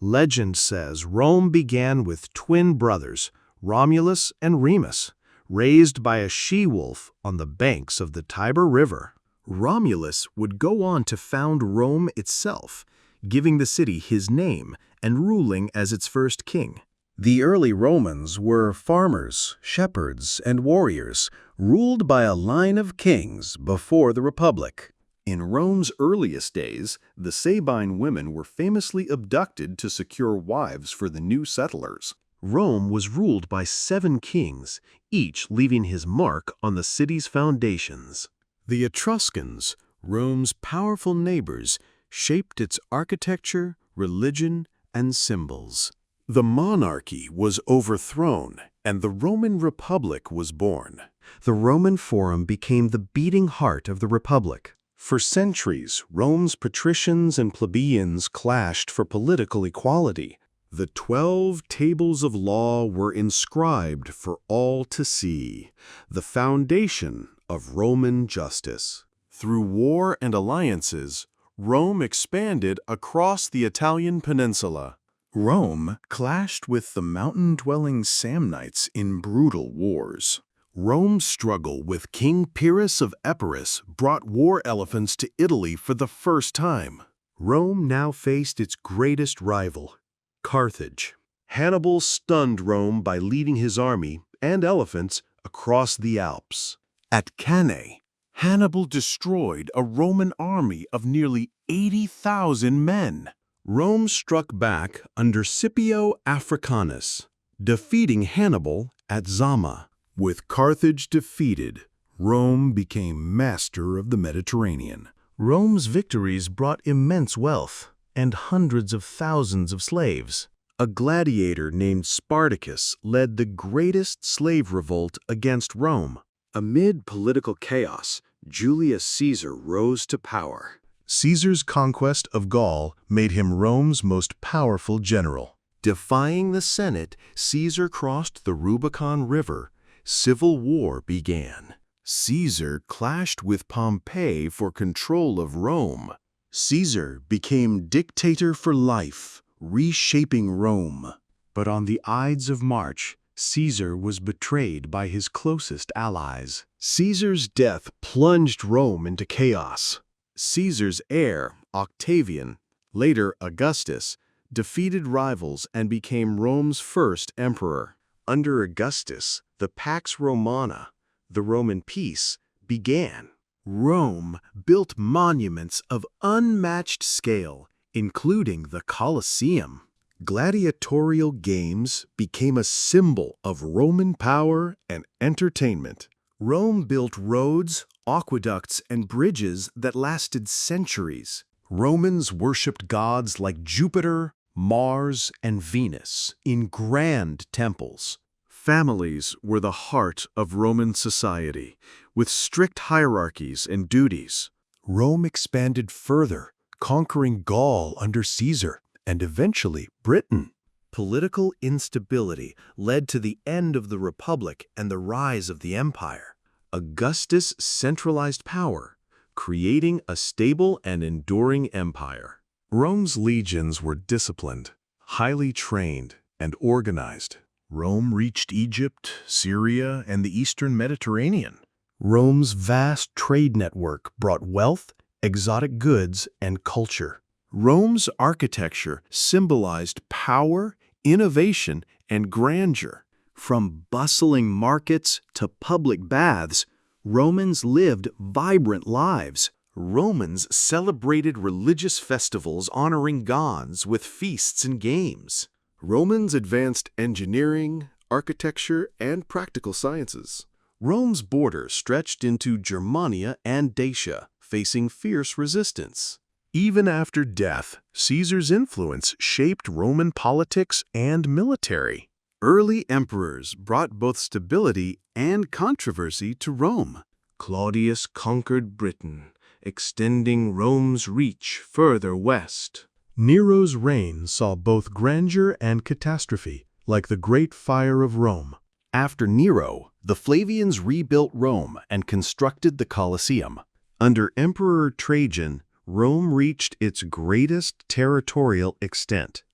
Legend says Rome began with twin brothers, Romulus and Remus, raised by a she-wolf on the banks of the Tiber River. Romulus would go on to found Rome itself, giving the city his name and ruling as its first king. The early Romans were farmers, shepherds, and warriors, ruled by a line of kings before the Republic. In Rome's earliest days, the Sabine women were famously abducted to secure wives for the new settlers. Rome was ruled by 7 kings, each leaving his mark on the city's foundations. The Etruscans, Rome's powerful neighbors, shaped its architecture, religion, and symbols. The monarchy was overthrown, and the Roman Republic was born. The Roman Forum became the beating heart of the Republic. For centuries, Rome's patricians and plebeians clashed for political equality. The 12 tables of law were inscribed for all to see, the foundation of Roman justice. Through war and alliances, Rome expanded across the Italian peninsula. Rome clashed with the mountain-dwelling Samnites in brutal wars. Rome's struggle with King Pyrrhus of Epirus brought war elephants to Italy for the first time. Rome now faced its greatest rival, Carthage. Hannibal stunned Rome by leading his army and elephants across the Alps. At Cannae, Hannibal destroyed a Roman army of nearly 80,000 men. Rome struck back under Scipio Africanus, defeating Hannibal at Zama. With Carthage defeated, Rome became master of the Mediterranean. Rome's victories brought immense wealth and hundreds of thousands of slaves. A gladiator named Spartacus led the greatest slave revolt against Rome. Amid political chaos, Julius Caesar rose to power. Caesar's conquest of Gaul made him Rome's most powerful general. Defying the Senate, Caesar crossed the Rubicon River. Civil war began. Caesar clashed with Pompey for control of Rome. Caesar became dictator for life, reshaping Rome. But on the Ides of March, Caesar was betrayed by his closest allies. Caesar's death plunged Rome into chaos. Caesar's heir, Octavian, later Augustus, defeated rivals and became Rome's first emperor. Under Augustus, the Pax Romana, the Roman peace, began. Rome built monuments of unmatched scale, including the Colosseum. Gladiatorial games became a symbol of Roman power and entertainment. Rome built roads, aqueducts, and bridges that lasted centuries. Romans worshipped gods like Jupiter, Mars, and Venus in grand temples. Families were the heart of Roman society, with strict hierarchies and duties. Rome expanded further, conquering Gaul under Caesar, and eventually Britain. Political instability led to the end of the Republic and the rise of the Empire. Augustus centralized power, creating a stable and enduring empire. Rome's legions were disciplined, highly trained, and organized. Rome reached Egypt, Syria, and the Eastern Mediterranean. Rome's vast trade network brought wealth, exotic goods, and culture. Rome's architecture symbolized power, innovation, and grandeur. From bustling markets to public baths, Romans lived vibrant lives. Romans celebrated religious festivals honoring gods with feasts and games. Romans advanced engineering, architecture, and practical sciences. Rome's border stretched into Germania and Dacia, facing fierce resistance. Even after death, Caesar's influence shaped Roman politics and military. Early emperors brought both stability and controversy to Rome. Claudius conquered Britain, extending Rome's reach further west. Nero's reign saw both grandeur and catastrophe, like the Great Fire of Rome. After Nero, the Flavians rebuilt Rome and constructed the Colosseum. Under Emperor Trajan, Rome reached its greatest territorial extent.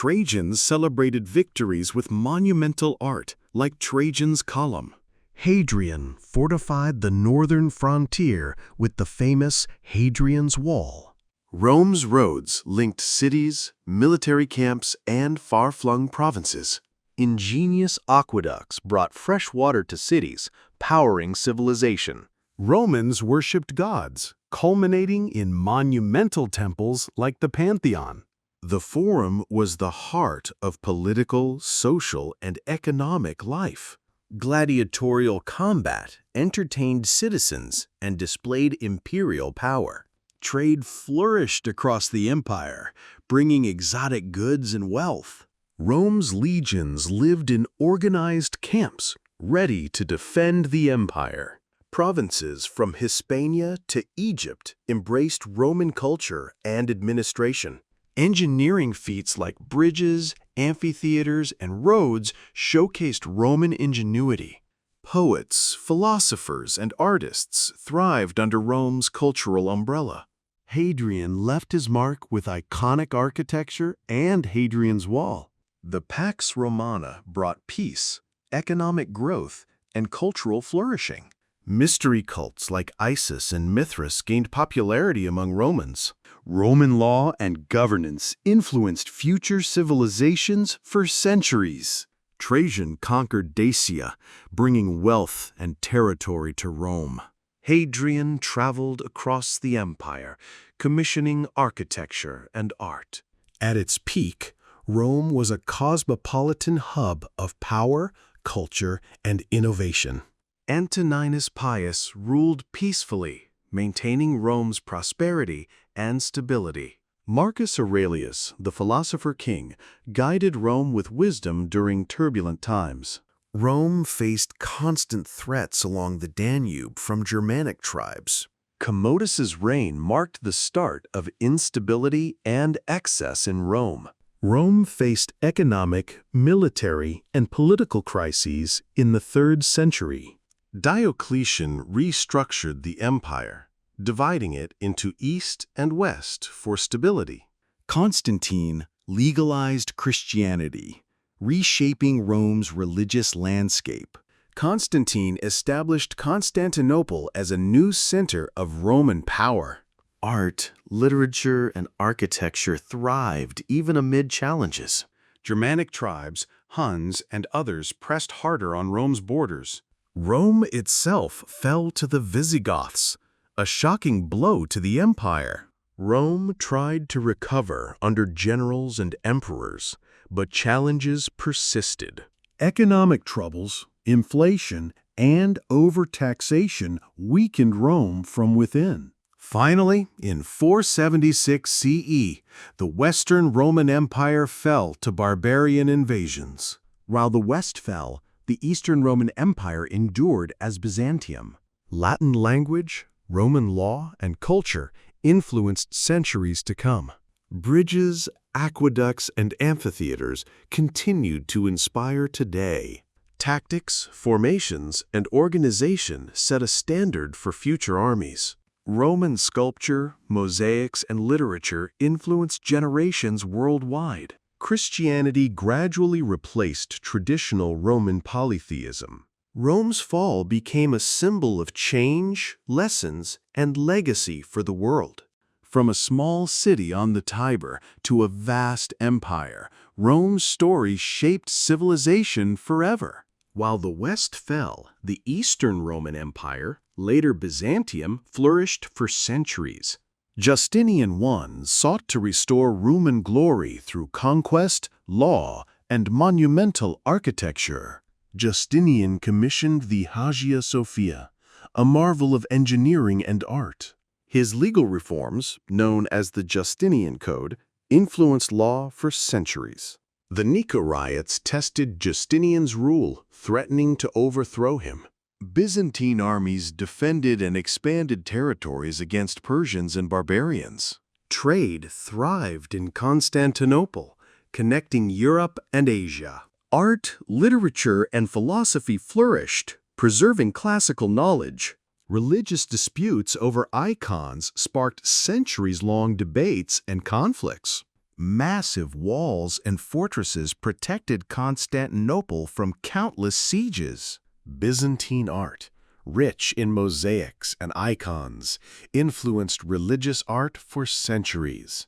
Trajans celebrated victories with monumental art, like Trajan's Column. Hadrian fortified the northern frontier with the famous Hadrian's Wall. Rome's roads linked cities, military camps, and far-flung provinces. Ingenious aqueducts brought fresh water to cities, powering civilization. Romans worshipped gods, culminating in monumental temples like the Pantheon. The Forum was the heart of political, social, and economic life. Gladiatorial combat entertained citizens and displayed imperial power. Trade flourished across the empire, bringing exotic goods and wealth. Rome's legions lived in organized camps, ready to defend the empire. Provinces from Hispania to Egypt embraced Roman culture and administration. Engineering feats like bridges, amphitheaters, and roads showcased Roman ingenuity. Poets, philosophers, and artists thrived under Rome's cultural umbrella. Hadrian left his mark with iconic architecture and Hadrian's Wall. The Pax Romana brought peace, economic growth, and cultural flourishing. Mystery cults like Isis and Mithras gained popularity among Romans. Roman law and governance influenced future civilizations for centuries. Trajan conquered Dacia, bringing wealth and territory to Rome. Hadrian traveled across the empire, commissioning architecture and art. At its peak, Rome was a cosmopolitan hub of power, culture, and innovation. Antoninus Pius ruled peacefully, maintaining Rome's prosperity and stability. Marcus Aurelius, the philosopher king, guided Rome with wisdom during turbulent times. Rome faced constant threats along the Danube from Germanic tribes. Commodus's reign marked the start of instability and excess in Rome. Rome faced economic, military, and political crises in the 3rd century. Diocletian restructured the empire, dividing it into East and West for stability. Constantine legalized Christianity, reshaping Rome's religious landscape. Constantine established Constantinople as a new center of Roman power. Art, literature, and architecture thrived even amid challenges. Germanic tribes, Huns, and others pressed harder on Rome's borders. Rome itself fell to the Visigoths, a shocking blow to the empire. Rome tried to recover under generals and emperors, but challenges persisted. Economic troubles, inflation, and overtaxation weakened Rome from within. Finally, in 476 CE, the Western Roman Empire fell to barbarian invasions. While the West fell, the Eastern Roman Empire endured as Byzantium. Latin language, Roman law, and culture influenced centuries to come. Bridges, aqueducts, and amphitheaters continued to inspire today. Tactics, formations, and organization set a standard for future armies. Roman sculpture, mosaics, and literature influenced generations worldwide. Christianity gradually replaced traditional Roman polytheism. Rome's fall became a symbol of change, lessons, and legacy for the world. From a small city on the Tiber to a vast empire, Rome's story shaped civilization forever. While the West fell, the Eastern Roman Empire, later Byzantium, flourished for centuries. Justinian I sought to restore Roman glory through conquest, law, and monumental architecture. Justinian commissioned the Hagia Sophia, a marvel of engineering and art. His legal reforms, known as the Justinian Code, influenced law for centuries. The Nika riots tested Justinian's rule, threatening to overthrow him. Byzantine armies defended and expanded territories against Persians and barbarians. Trade thrived in Constantinople, connecting Europe and Asia. Art, literature, and philosophy flourished, preserving classical knowledge. Religious disputes over icons sparked centuries-long debates and conflicts. Massive walls and fortresses protected Constantinople from countless sieges. Byzantine art, rich in mosaics and icons, influenced religious art for centuries.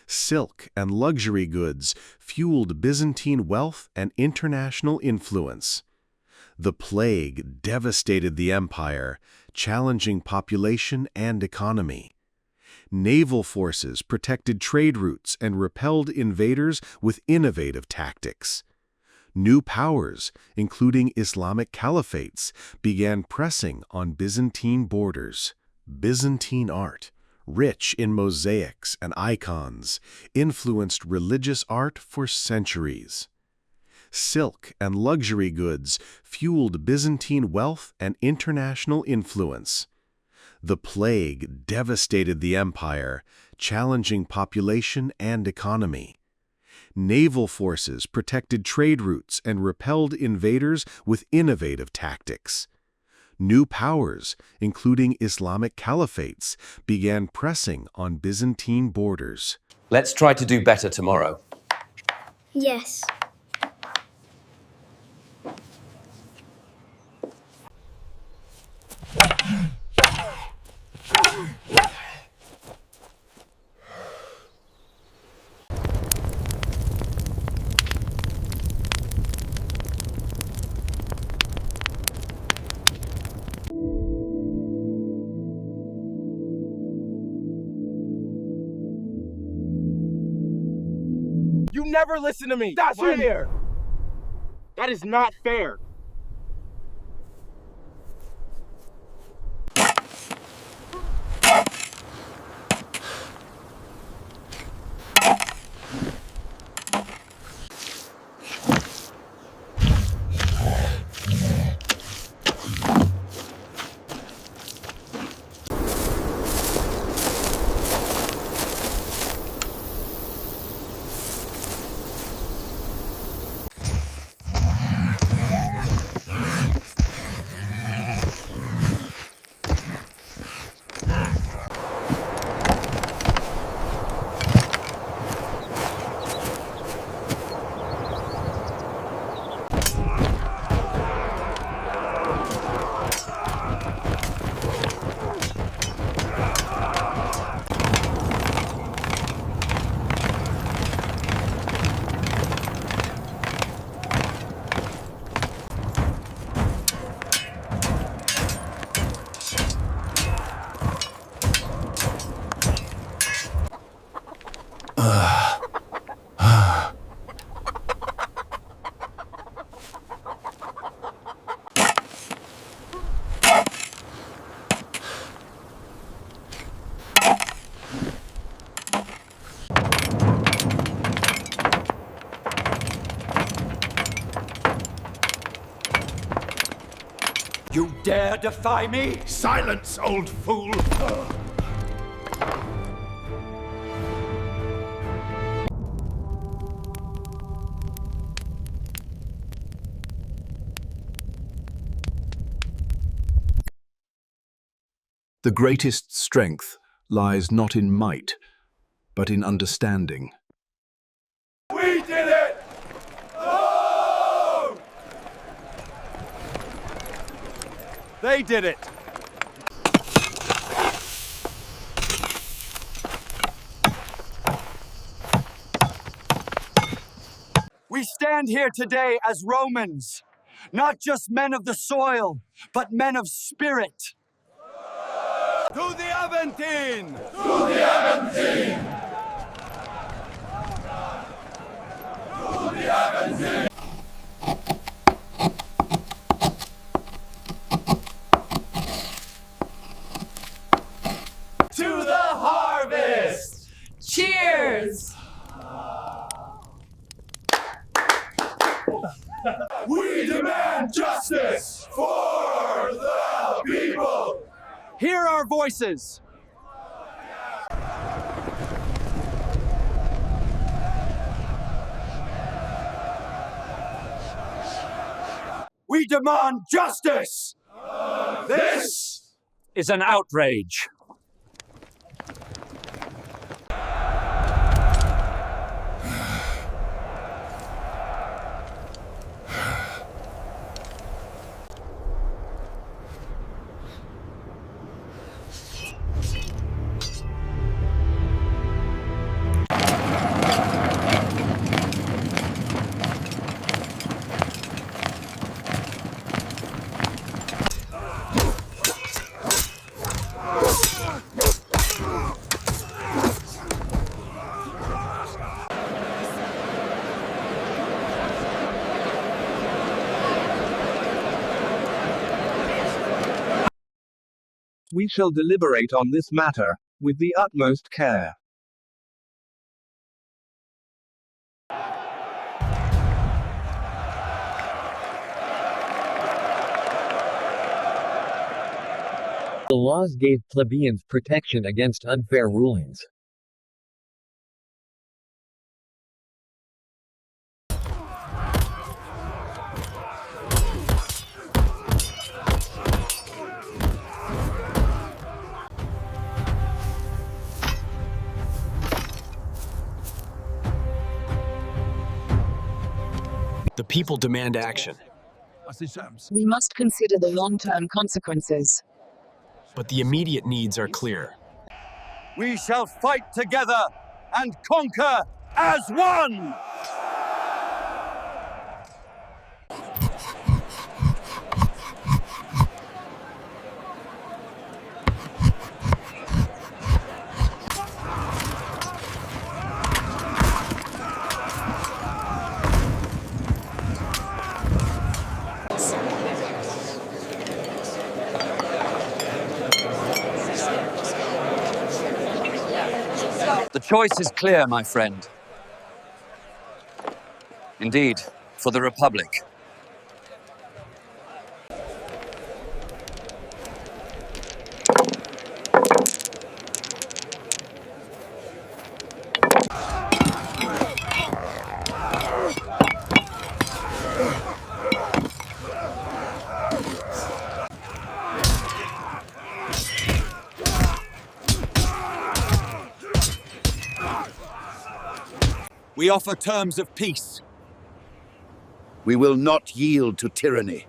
Silk and luxury goods fueled Byzantine wealth and international influence. The plague devastated the empire, challenging population and economy. Naval forces protected trade routes and repelled invaders with innovative tactics. New powers, including Islamic caliphates, began pressing on Byzantine borders. Byzantine art, rich in mosaics and icons, influenced religious art for centuries. Silk and luxury goods fueled Byzantine wealth and international influence. The plague devastated the empire, challenging population and economy. Naval forces protected trade routes and repelled invaders with innovative tactics. New powers, including Islamic caliphates, began pressing on Byzantine borders. Let's try to do better tomorrow. Yes. You never listen to me. That's fair. That is not fair. You dare defy me? Silence, old fool! The greatest strength lies not in might, but in understanding. We did it! Oh! They did it. We stand here today as Romans, not just men of the soil, but men of spirit. To the Aventine! To the Aventine! To the Aventine! To the harvest! Cheers! We demand justice for the people! Hear our voices. We demand justice. This is an outrage. We shall deliberate on this matter with the utmost care. The laws gave plebeians protection against unfair rulings. The people demand action. We must consider the long-term consequences. But the immediate needs are clear. We shall fight together and conquer as one! The choice is clear, my friend. Indeed, for the Republic. We offer terms of peace. We will not yield to tyranny.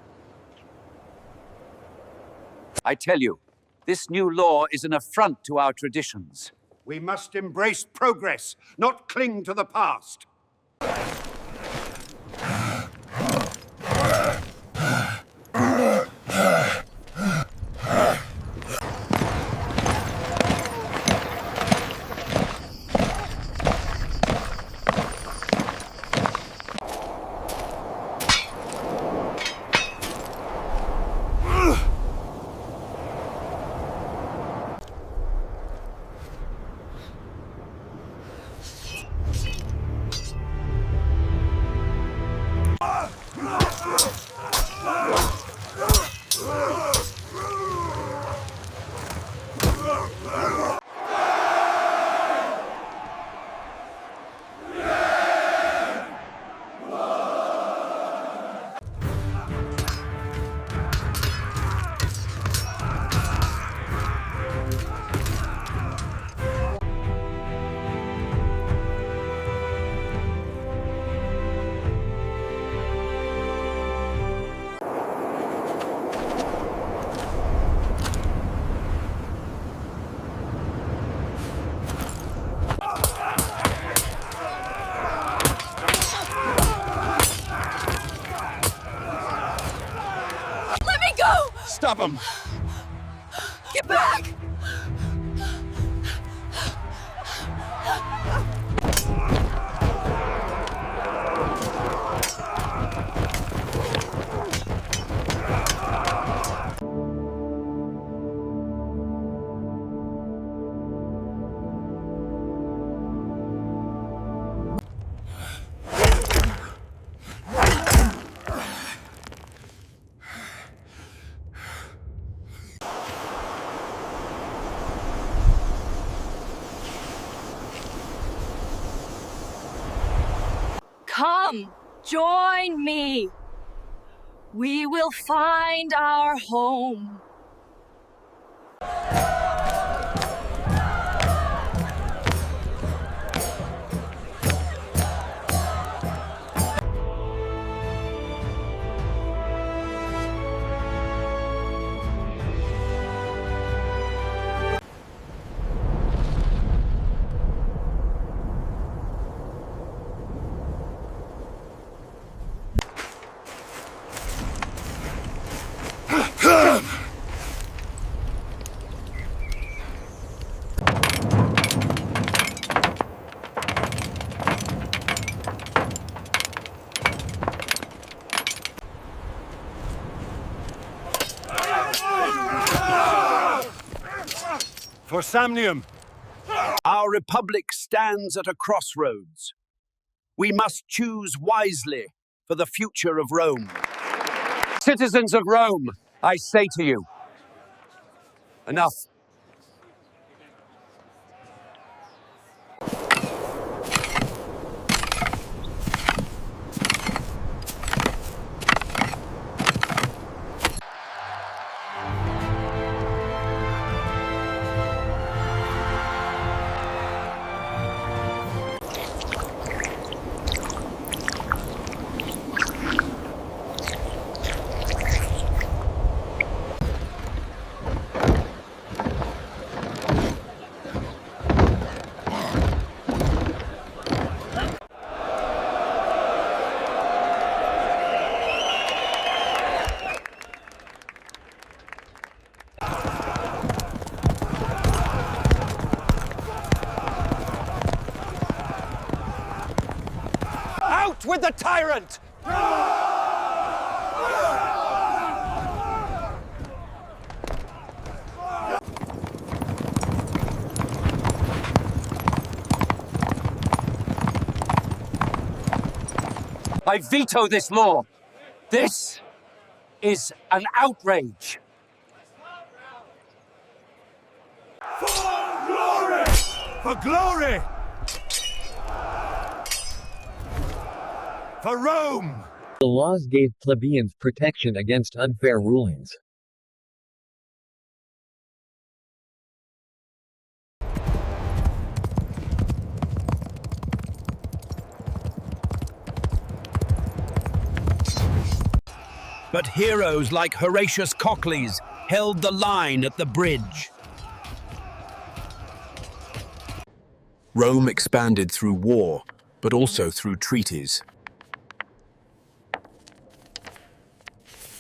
I tell you, this new law is an affront to our traditions. We must embrace progress, not cling to the past. Stop him! Get back! Come, join me. We will find our home. For Samnium! Our republic stands at a crossroads. We must choose wisely for the future of Rome. Citizens of Rome, I say to you, enough. Out with the tyrant! I veto this law. This is an outrage. For glory! For glory! For Rome! The laws gave plebeians protection against unfair rulings. But heroes like Horatius Cocles held the line at the bridge. Rome expanded through war, but also through treaties.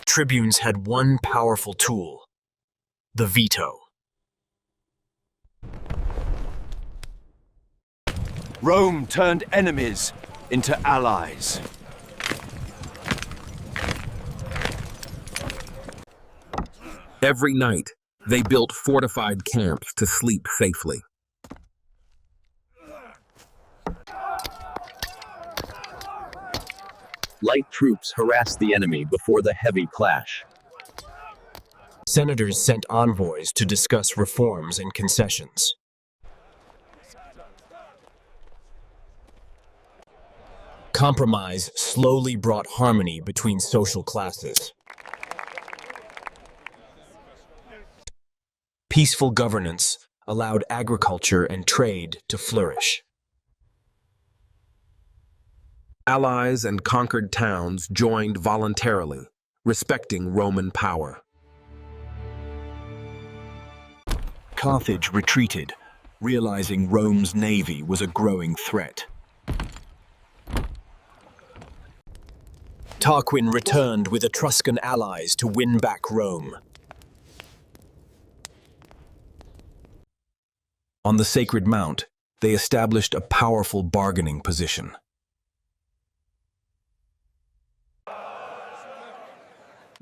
Tribunes had one powerful tool: the veto. Rome turned enemies into allies. Every night, they built fortified camps to sleep safely. Light troops harassed the enemy before the heavy clash. Senators sent envoys to discuss reforms and concessions. Compromise slowly brought harmony between social classes. Peaceful governance allowed agriculture and trade to flourish. Allies and conquered towns joined voluntarily, respecting Roman power. Carthage retreated, realizing Rome's navy was a growing threat. Tarquin returned with Etruscan allies to win back Rome. On the Sacred Mount, they established a powerful bargaining position.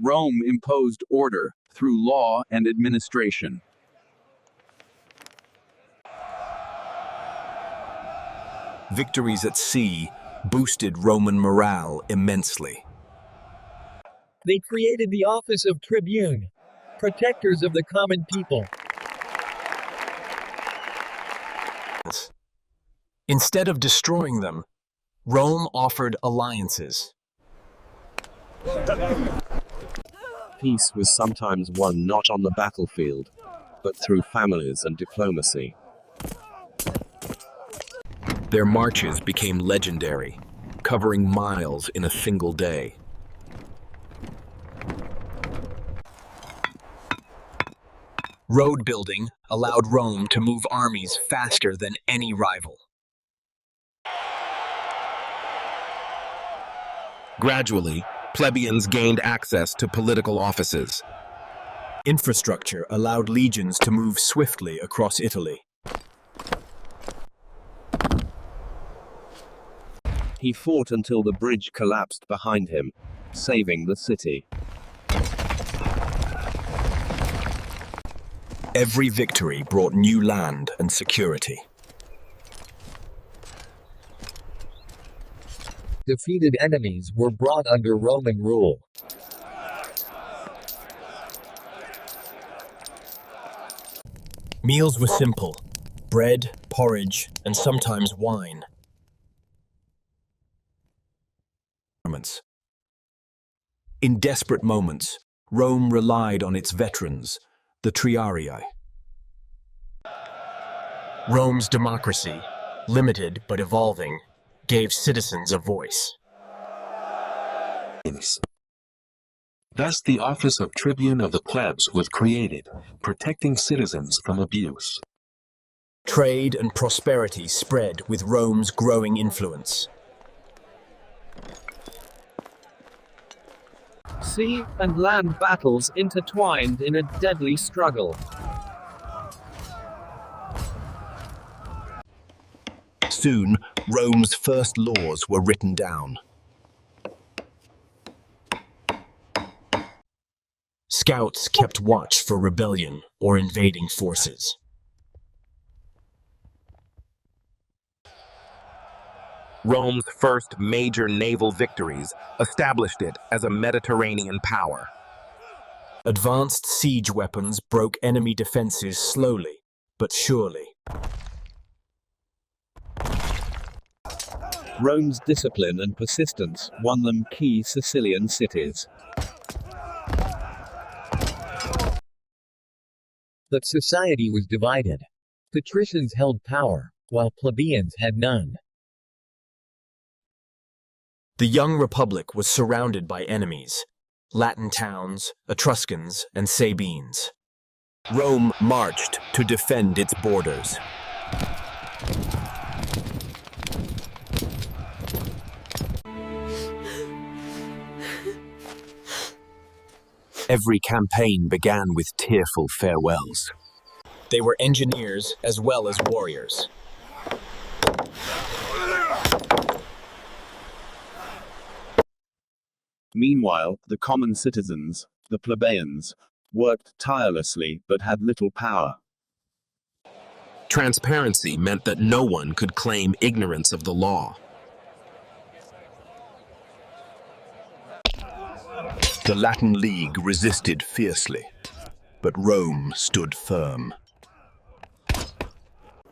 Rome imposed order through law and administration. Victories at sea boosted Roman morale immensely. They created the office of tribune, protectors of the common people. Instead of destroying them, Rome offered alliances. Peace was sometimes won not on the battlefield, but through families and diplomacy. Their marches became legendary, covering miles in a single day. Road building allowed Rome to move armies faster than any rival. Gradually, plebeians gained access to political offices. Infrastructure allowed legions to move swiftly across Italy. He fought until the bridge collapsed behind him, saving the city. Every victory brought new land and security. Defeated enemies were brought under Roman rule. Meals were simple: bread, porridge, and sometimes wine. In desperate moments, Rome relied on its veterans, the triarii. Rome's democracy, limited but evolving, gave citizens a voice. Thus the office of tribune of the plebs was created, protecting citizens from abuse. Trade and prosperity spread with Rome's growing influence. Sea and land battles intertwined in a deadly struggle. Soon, Rome's first laws were written down. Scouts kept watch for rebellion or invading forces. Rome's first major naval victories established it as a Mediterranean power. Advanced siege weapons broke enemy defenses slowly but surely. Rome's discipline and persistence won them key Sicilian cities. But society was divided. Patricians held power, while plebeians had none. The young republic was surrounded by enemies: Latin towns, Etruscans, and Sabines. Rome marched to defend its borders. Every campaign began with tearful farewells. They were engineers as well as warriors. Meanwhile, the common citizens, the plebeians, worked tirelessly but had little power. Transparency meant that no one could claim ignorance of the law. The Latin League resisted fiercely, but Rome stood firm.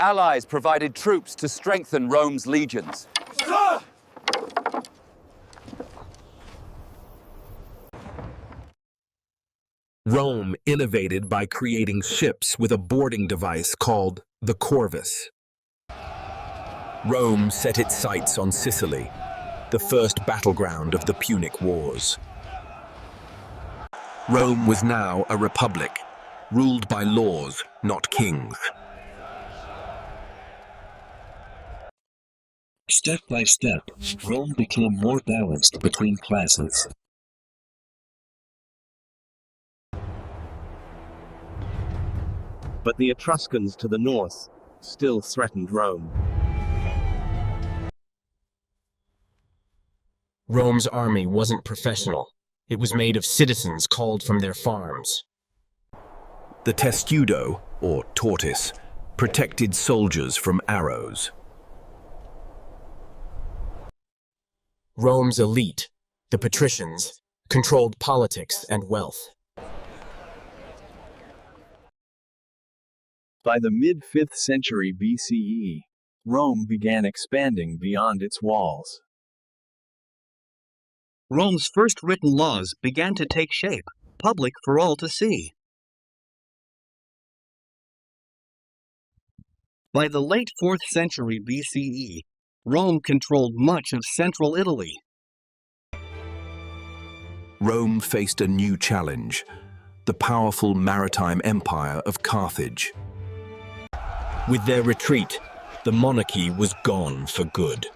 Allies provided troops to strengthen Rome's legions. Rome innovated by creating ships with a boarding device called the corvus. Rome set its sights on Sicily, the first battleground of the Punic Wars. Rome was now a republic, ruled by laws, not kings. Step by step, Rome became more balanced between classes. But the Etruscans to the north still threatened Rome. Rome's army wasn't professional. It was made of citizens called from their farms. The testudo, or tortoise, protected soldiers from arrows. Rome's elite, the patricians, controlled politics and wealth. By the mid-5th century BCE, Rome began expanding beyond its walls. Rome's first written laws began to take shape, public for all to see. By the late 4th century BCE, Rome controlled much of central Italy. Rome faced a new challenge: the powerful maritime empire of Carthage. With their retreat, the monarchy was gone for good.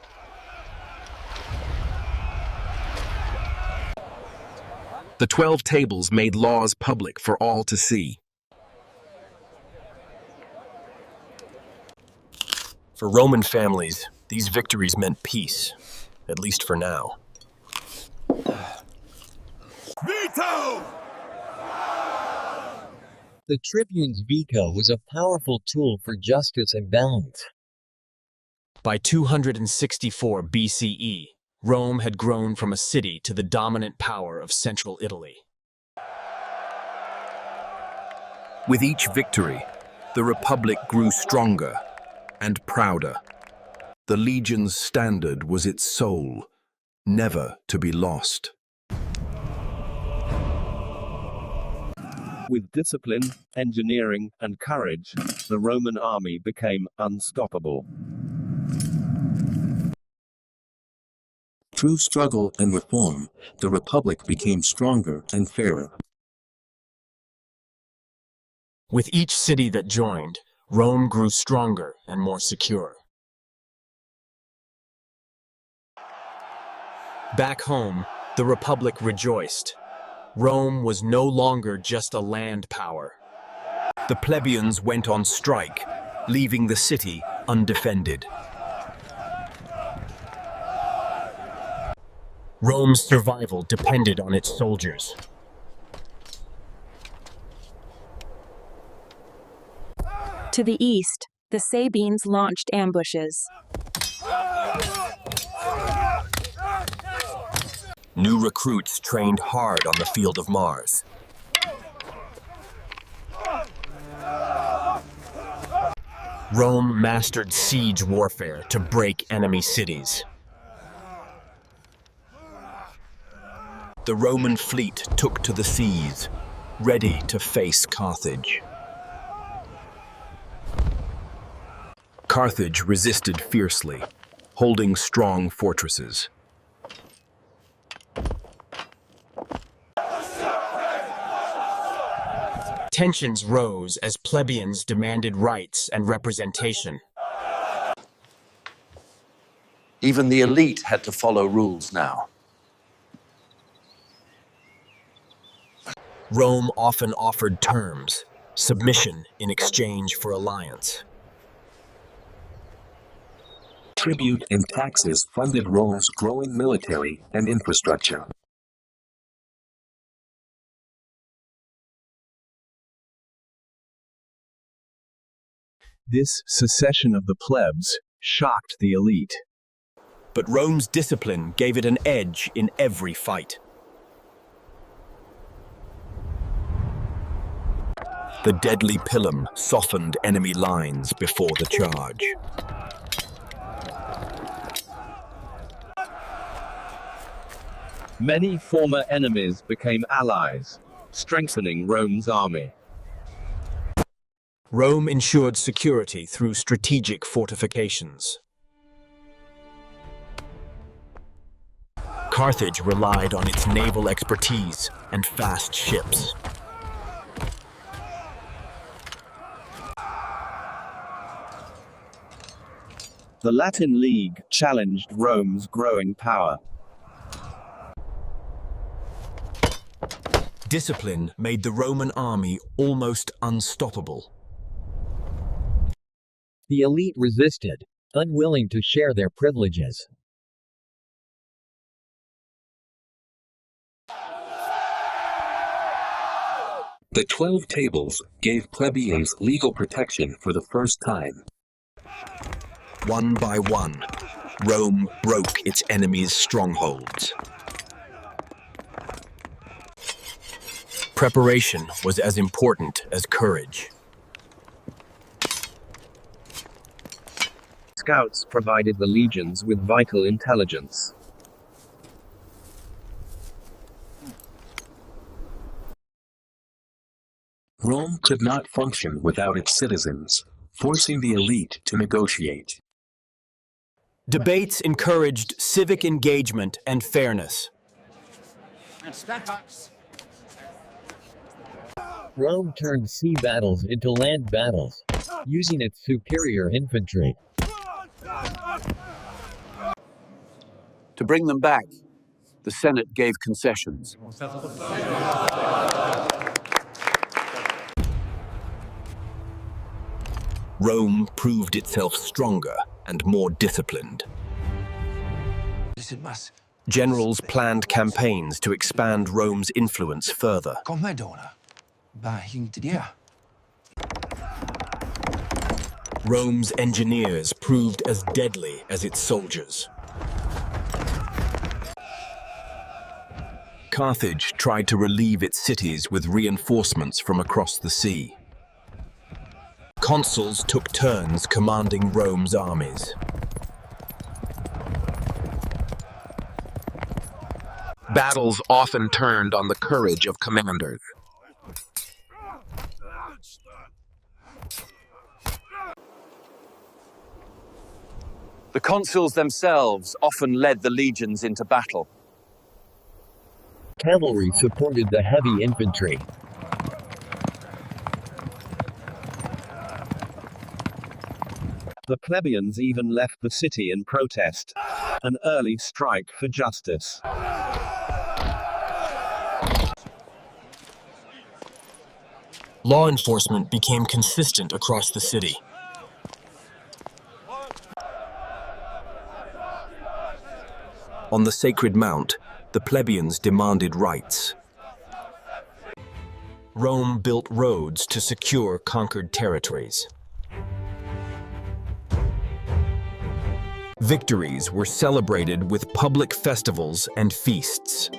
The 12 Tables made laws public for all to see. For Roman families, these victories meant peace, at least for now. Veto! The tribune's veto was a powerful tool for justice and balance. By 264 BCE, Rome had grown from a city to the dominant power of central Italy. With each victory, the Republic grew stronger and prouder. The legion's standard was its soul, never to be lost. With discipline, engineering, and courage, the Roman army became unstoppable. Through struggle and reform, the Republic became stronger and fairer. With each city that joined, Rome grew stronger and more secure. Back home, the Republic rejoiced. Rome was no longer just a land power. The plebeians went on strike, leaving the city undefended. Rome's survival depended on its soldiers. To the east, the Sabines launched ambushes. New recruits trained hard on the field of Mars. Rome mastered siege warfare to break enemy cities. The Roman fleet took to the seas, ready to face Carthage. Carthage resisted fiercely, holding strong fortresses. Tensions rose as plebeians demanded rights and representation. Even the elite had to follow rules now. Rome often offered terms, submission in exchange for alliance. Tribute and taxes funded Rome's growing military and infrastructure. This secession of the plebs shocked the elite. But Rome's discipline gave it an edge in every fight. The deadly pilum softened enemy lines before the charge. Many former enemies became allies, strengthening Rome's army. Rome ensured security through strategic fortifications. Carthage relied on its naval expertise and fast ships. The Latin League challenged Rome's growing power. Discipline made the Roman army almost unstoppable. The elite resisted, unwilling to share their privileges. The 12 Tables gave plebeians legal protection for the first time. One by one, Rome broke its enemies' strongholds. Preparation was as important as courage. Scouts provided the legions with vital intelligence. Rome could not function without its citizens, forcing the elite to negotiate. Debates encouraged civic engagement and fairness. Rome turned sea battles into land battles, using its superior infantry. To bring them back, the Senate gave concessions. Rome proved itself stronger and more disciplined. Generals planned campaigns to expand Rome's influence further. Rome's engineers proved as deadly as its soldiers. Carthage tried to relieve its cities with reinforcements from across the sea. Consuls took turns commanding Rome's armies. Battles often turned on the courage of commanders. The consuls themselves often led the legions into battle. Cavalry supported the heavy infantry. The plebeians even left the city in protest. An early strike for justice. Law enforcement became consistent across the city. On the Sacred Mount, the plebeians demanded rights. Rome built roads to secure conquered territories. Victories were celebrated with public festivals and feasts.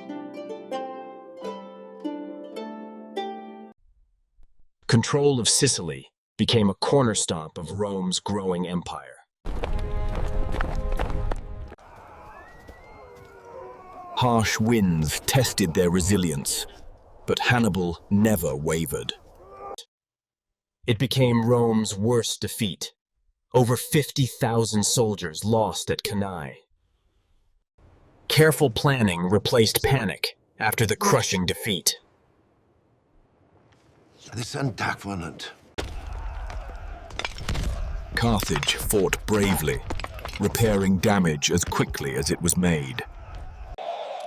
Control of Sicily became a cornerstone of Rome's growing empire. Harsh winds tested their resilience, but Hannibal never wavered. It became Rome's worst defeat. Over 50,000 soldiers lost at Cannae. Careful planning replaced panic after the crushing defeat. Carthage fought bravely, repairing damage as quickly as it was made.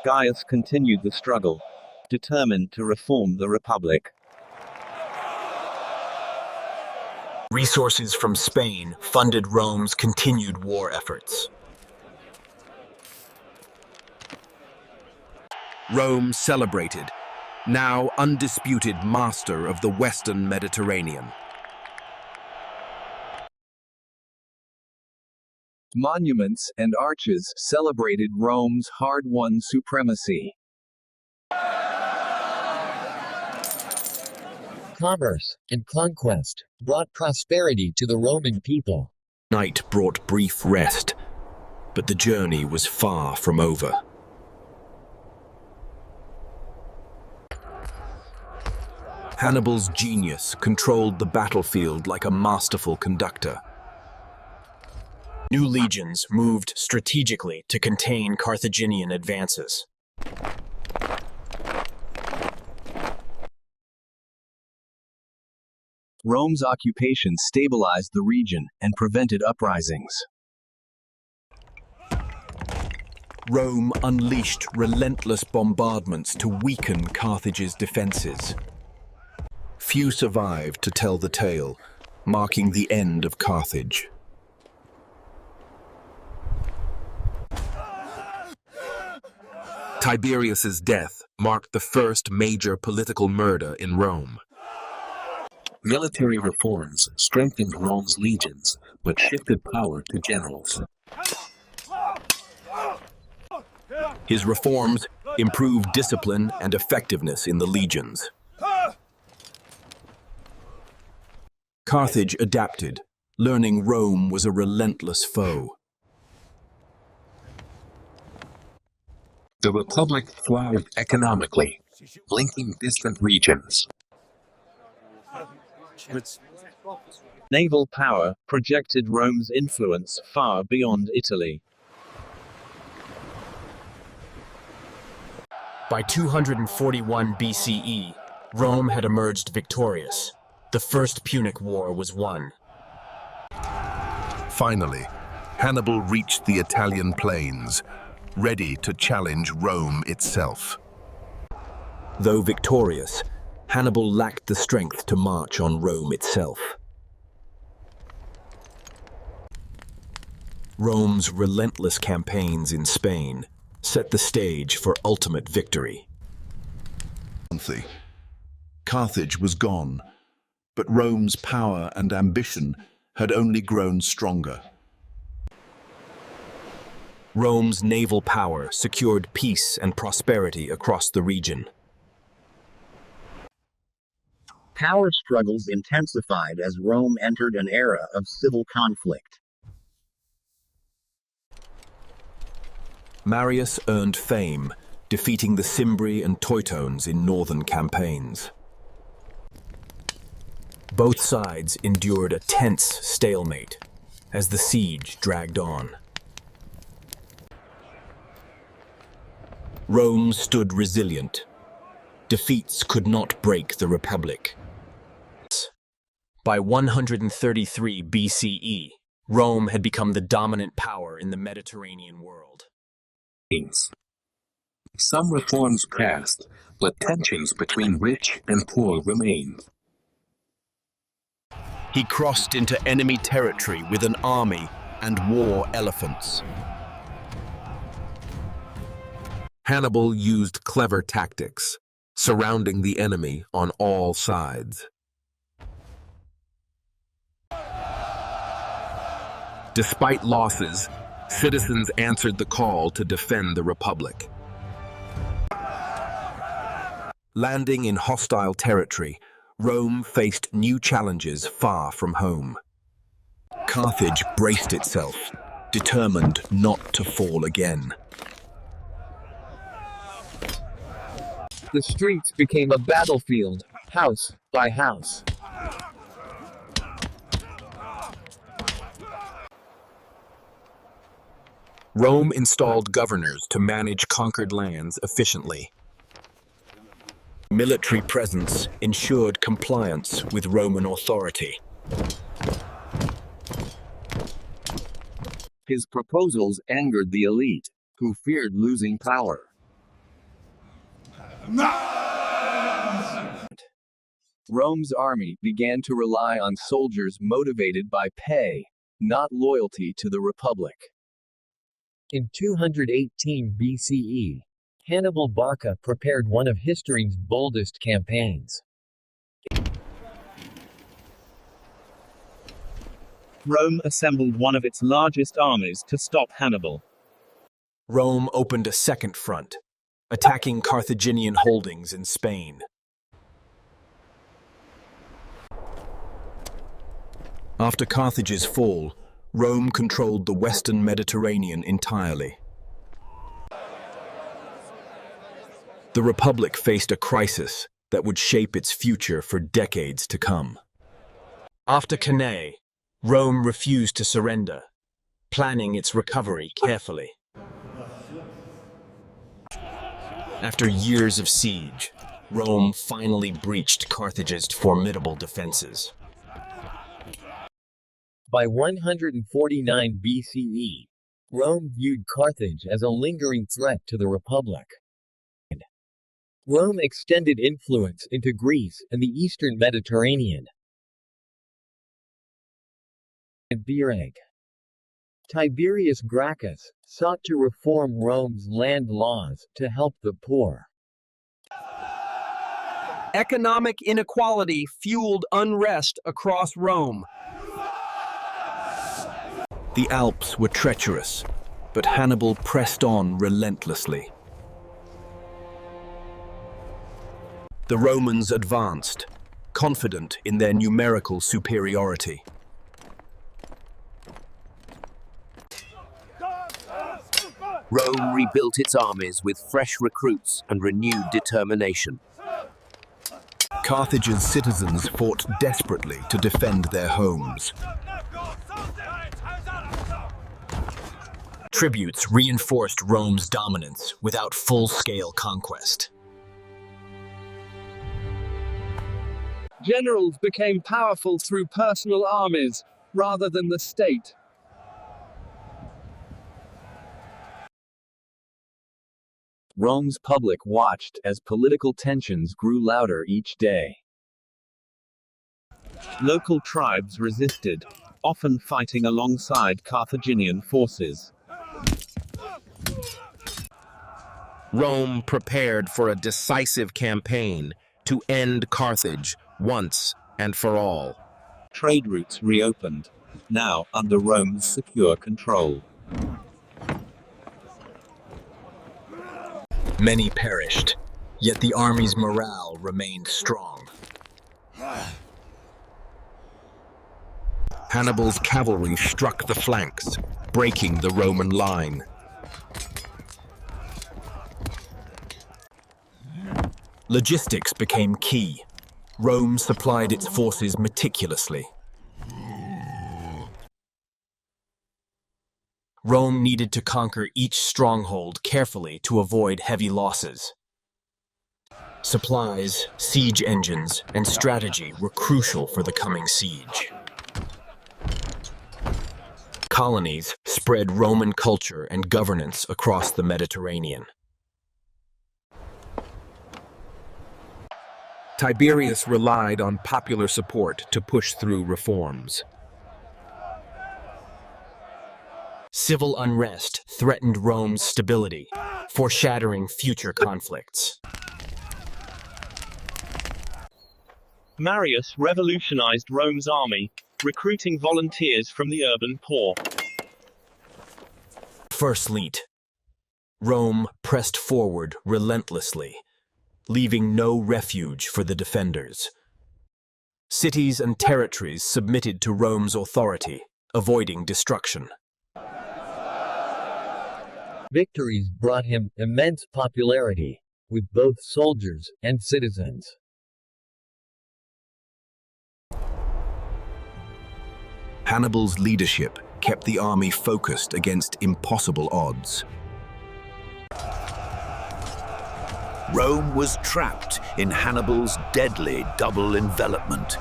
Gaius continued the struggle, determined to reform the Republic. Resources from Spain funded Rome's continued war efforts. Rome celebrated, now undisputed master of the Western Mediterranean. Monuments and arches celebrated Rome's hard-won supremacy. Commerce and conquest brought prosperity to the Roman people. Night brought brief rest, but the journey was far from over. Hannibal's genius controlled the battlefield like a masterful conductor. New legions moved strategically to contain Carthaginian advances. Rome's occupation stabilized the region and prevented uprisings. Rome unleashed relentless bombardments to weaken Carthage's defenses. Few survived to tell the tale, marking the end of Carthage. Tiberius's death marked the first major political murder in Rome. Military reforms strengthened Rome's legions, but shifted power to generals. His reforms improved discipline and effectiveness in the legions. Carthage adapted, learning Rome was a relentless foe. The Republic thrived economically, linking distant regions. Naval power projected Rome's influence far beyond Italy. By 241 BCE, Rome had emerged victorious. The First Punic War was won. Finally, Hannibal reached the Italian plains, ready to challenge Rome itself. Though victorious, Hannibal lacked the strength to march on Rome itself. Rome's relentless campaigns in Spain set the stage for ultimate victory. Carthage was gone, but Rome's power and ambition had only grown stronger. Rome's naval power secured peace and prosperity across the region. Power struggles intensified as Rome entered an era of civil conflict. Marius earned fame, defeating the Cimbri and Teutones in northern campaigns. Both sides endured a tense stalemate as the siege dragged on. Rome stood resilient. Defeats could not break the Republic. By 133 BCE, Rome had become the dominant power in the Mediterranean world. Some reforms passed, but tensions between rich and poor remained. He crossed into enemy territory with an army and war elephants. Hannibal used clever tactics, surrounding the enemy on all sides. Despite losses, citizens answered the call to defend the Republic. Landing in hostile territory, Rome faced new challenges far from home. Carthage braced itself, determined not to fall again. The streets became a battlefield, house by house. Rome installed governors to manage conquered lands efficiently. Military presence ensured compliance with Roman authority. His proposals angered the elite, who feared losing power. Rome's army began to rely on soldiers motivated by pay, not loyalty to the Republic. In 218 BCE, Hannibal Barca prepared one of history's boldest campaigns. Rome assembled one of its largest armies to stop Hannibal. Rome opened a second front, attacking Carthaginian holdings in Spain. After Carthage's fall, Rome controlled the western Mediterranean entirely. The Republic faced a crisis that would shape its future for decades to come. After Cannae, Rome refused to surrender, planning its recovery carefully. After years of siege, Rome finally breached Carthage's formidable defenses. By 149 BCE, Rome viewed Carthage as a lingering threat to the Republic. Rome extended influence into Greece and the eastern Mediterranean. Tiberius Gracchus sought to reform Rome's land laws to help the poor. Economic inequality fueled unrest across Rome. The Alps were treacherous, but Hannibal pressed on relentlessly. The Romans advanced, confident in their numerical superiority. Rome rebuilt its armies with fresh recruits and renewed determination. Carthage's citizens fought desperately to defend their homes. Tributes reinforced Rome's dominance without full-scale conquest. Generals became powerful through personal armies, rather than the state. Rome's public watched as political tensions grew louder each day. Local tribes resisted, often fighting alongside Carthaginian forces. Rome prepared for a decisive campaign to end Carthage once and for all. Trade routes reopened, now under Rome's secure control. Many perished, yet the army's morale remained strong. Hannibal's cavalry struck the flanks, breaking the Roman line. Logistics became key. Rome supplied its forces meticulously. Rome needed to conquer each stronghold carefully to avoid heavy losses. Supplies, siege engines, and strategy were crucial for the coming siege. Colonies spread Roman culture and governance across the Mediterranean. Tiberius relied on popular support to push through reforms. Civil unrest threatened Rome's stability, foreshadowing future conflicts. Marius revolutionized Rome's army, recruiting volunteers from the urban poor. First Leet. Rome pressed forward relentlessly, leaving no refuge for the defenders. Cities and territories submitted to Rome's authority, avoiding destruction. Victories brought him immense popularity with both soldiers and citizens. Hannibal's leadership kept the army focused against impossible odds. Rome was trapped in Hannibal's deadly double envelopment.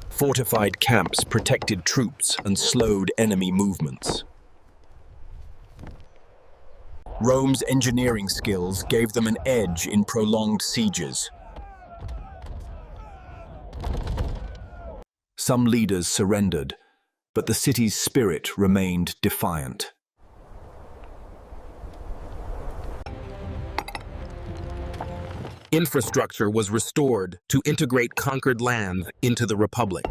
Fortified camps protected troops and slowed enemy movements. Rome's engineering skills gave them an edge in prolonged sieges. Some leaders surrendered, but the city's spirit remained defiant. Infrastructure was restored to integrate conquered land into the Republic.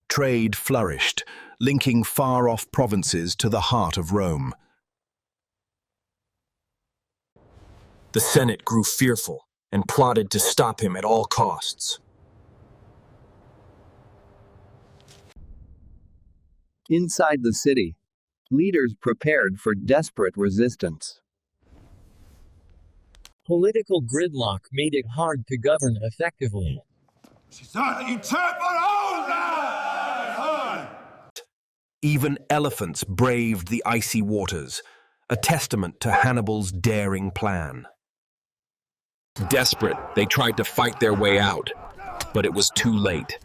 Trade flourished, linking far-off provinces to the heart of Rome. The Senate grew fearful and plotted to stop him at all costs. Inside the city, leaders prepared for desperate resistance. Political gridlock made it hard to govern effectively. Even elephants braved the icy waters, a testament to Hannibal's daring plan. Desperate, they tried to fight their way out, but it was too late.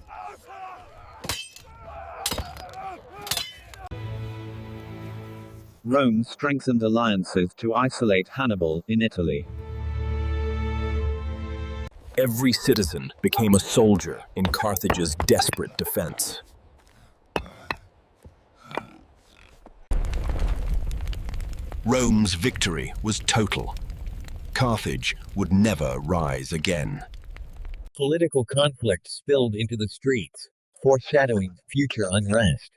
Rome strengthened alliances to isolate Hannibal in Italy. Every citizen became a soldier in Carthage's desperate defense. Rome's victory was total. Carthage would never rise again. Political conflict spilled into the streets, foreshadowing future unrest.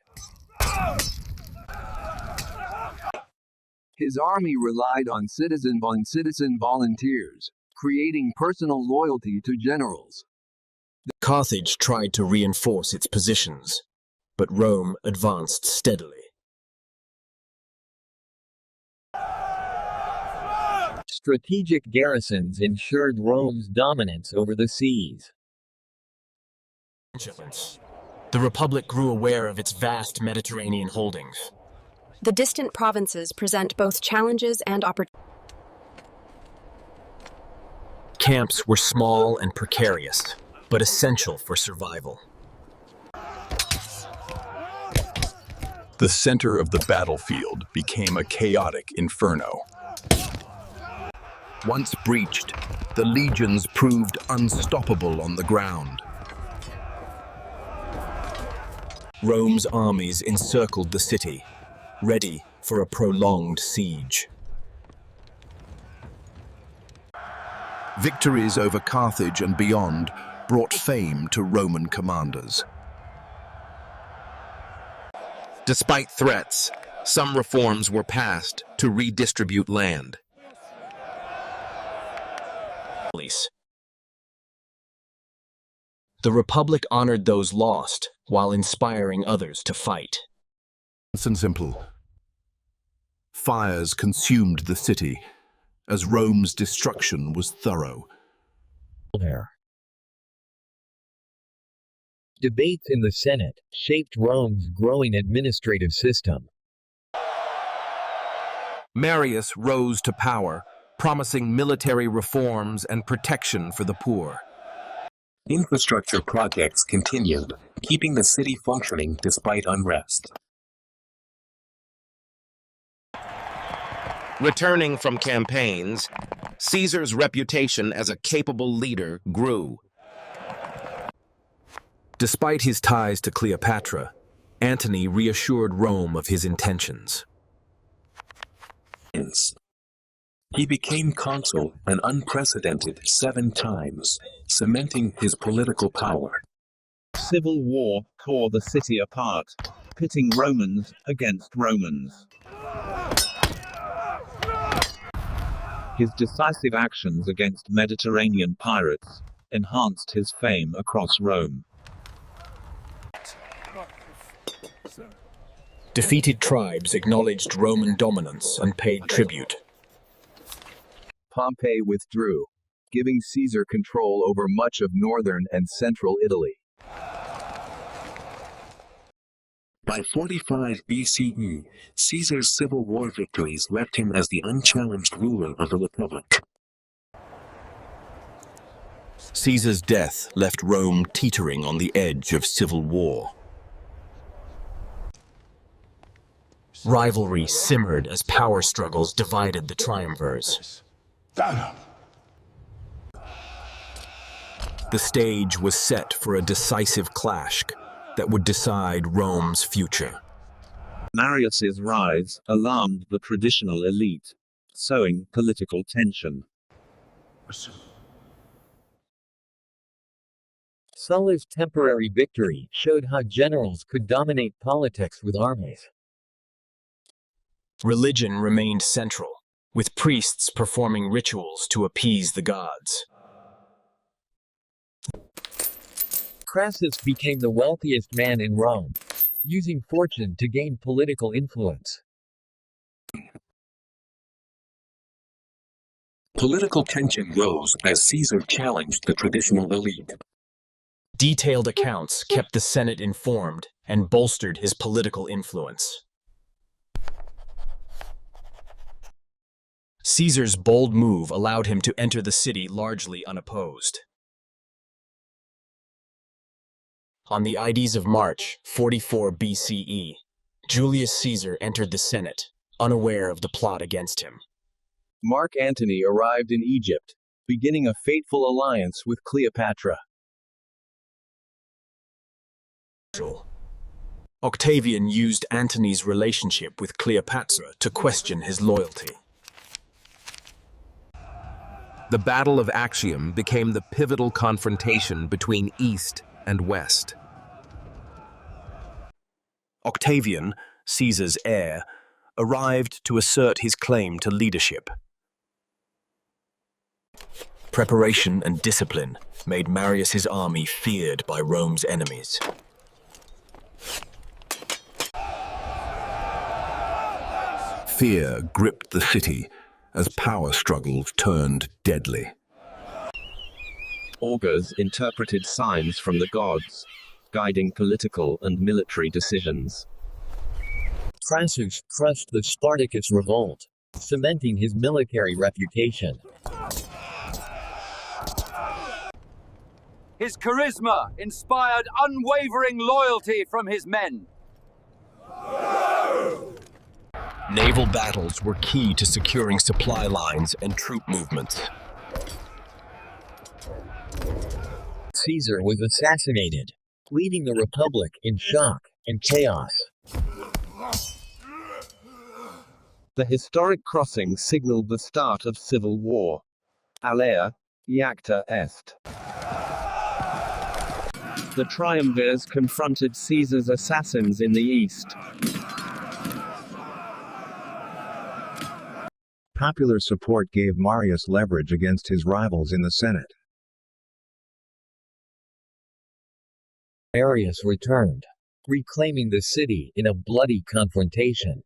His army relied on citizen volunteers, creating personal loyalty to generals. Carthage tried to reinforce its positions, but Rome advanced steadily. Strategic garrisons ensured Rome's dominance over the seas. The Republic grew aware of its vast Mediterranean holdings. The distant provinces present both challenges and opportunities. Camps were small and precarious, but essential for survival. The center of the battlefield became a chaotic inferno. Once breached, the legions proved unstoppable on the ground. Rome's armies encircled the city, ready for a prolonged siege. Victories over Carthage and beyond brought fame to Roman commanders. Despite threats, some reforms were passed to redistribute land. The Republic honored those lost while inspiring others to fight. And simple. Fires consumed the city as Rome's destruction was thorough. Debates in the Senate shaped Rome's growing administrative system. Marius rose to power, promising military reforms and protection for the poor. Infrastructure projects continued, keeping the city functioning despite unrest. Returning from campaigns, Caesar's reputation as a capable leader grew. Despite his ties to Cleopatra, Antony reassured Rome of his intentions. He became consul an unprecedented 7 times, cementing his political power. Civil war tore the city apart, pitting Romans against Romans. His decisive actions against Mediterranean pirates enhanced his fame across Rome. Defeated tribes acknowledged Roman dominance and paid tribute. Pompey withdrew, giving Caesar control over much of northern and central Italy. By 45 BCE, Caesar's civil war victories left him as the unchallenged ruler of the Republic. Caesar's death left Rome teetering on the edge of civil war. Rivalry simmered as power struggles divided the triumvirs. The stage was set for a decisive clash that would decide Rome's future. Marius's rise alarmed the traditional elite, sowing political tension. Sulla's temporary victory showed how generals could dominate politics with armies. Religion remained central, with priests performing rituals to appease the gods. Crassus became the wealthiest man in Rome, using fortune to gain political influence. Political tension rose as Caesar challenged the traditional elite. Detailed accounts kept the Senate informed and bolstered his political influence. Caesar's bold move allowed him to enter the city largely unopposed. On the Ides of March, 44 BCE, Julius Caesar entered the Senate, unaware of the plot against him. Mark Antony arrived in Egypt, beginning a fateful alliance with Cleopatra. Octavian used Antony's relationship with Cleopatra to question his loyalty. The Battle of Actium became the pivotal confrontation between East and West. Octavian, Caesar's heir, arrived to assert his claim to leadership. Preparation and discipline made Marius's army feared by Rome's enemies. Fear gripped the city as power struggles turned deadly. Augurs interpreted signs from the gods, guiding political and military decisions. Crassus crushed the Spartacus revolt, cementing his military reputation. His charisma inspired unwavering loyalty from his men. Naval battles were key to securing supply lines and troop movements. Caesar was assassinated, leaving the Republic in shock and chaos. The historic crossing signaled the start of civil war. Alea, iacta est. The triumvirs confronted Caesar's assassins in the east. Popular support gave Marius leverage against his rivals in the Senate. Marius returned, reclaiming the city in a bloody confrontation.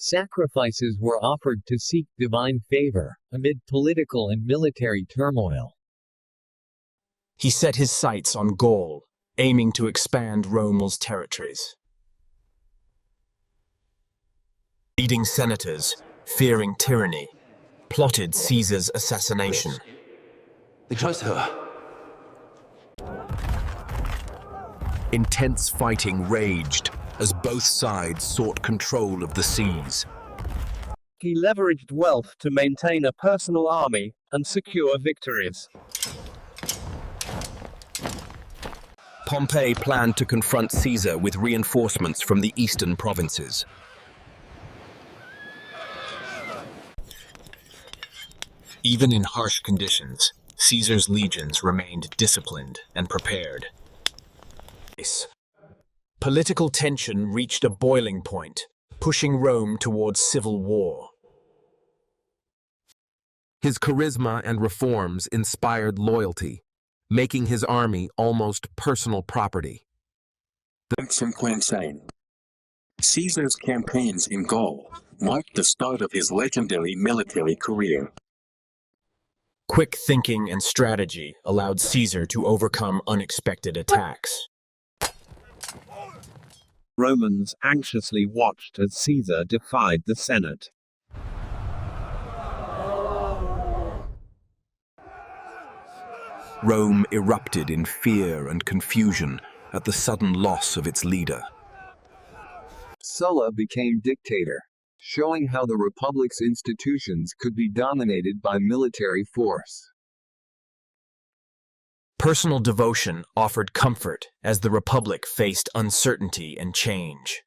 Sacrifices were offered to seek divine favor, amid political and military turmoil. He set his sights on Gaul, aiming to expand Rome's territories. Leading senators, fearing tyranny, plotted Caesar's assassination. They chose her. Intense fighting raged as both sides sought control of the seas. He leveraged wealth to maintain a personal army and secure victories. Pompey planned to confront Caesar with reinforcements from the eastern provinces. Even in harsh conditions, Caesar's legions remained disciplined and prepared. Political tension reached a boiling point, pushing Rome towards civil war. His charisma and reforms inspired loyalty, making his army almost personal property. Caesar's campaigns in Gaul marked the start of his legendary military career. Quick thinking and strategy allowed Caesar to overcome unexpected attacks. Romans anxiously watched as Caesar defied the Senate. Rome erupted in fear and confusion at the sudden loss of its leader. Sulla became dictator, showing how the Republic's institutions could be dominated by military force. Personal devotion offered comfort as the Republic faced uncertainty and change.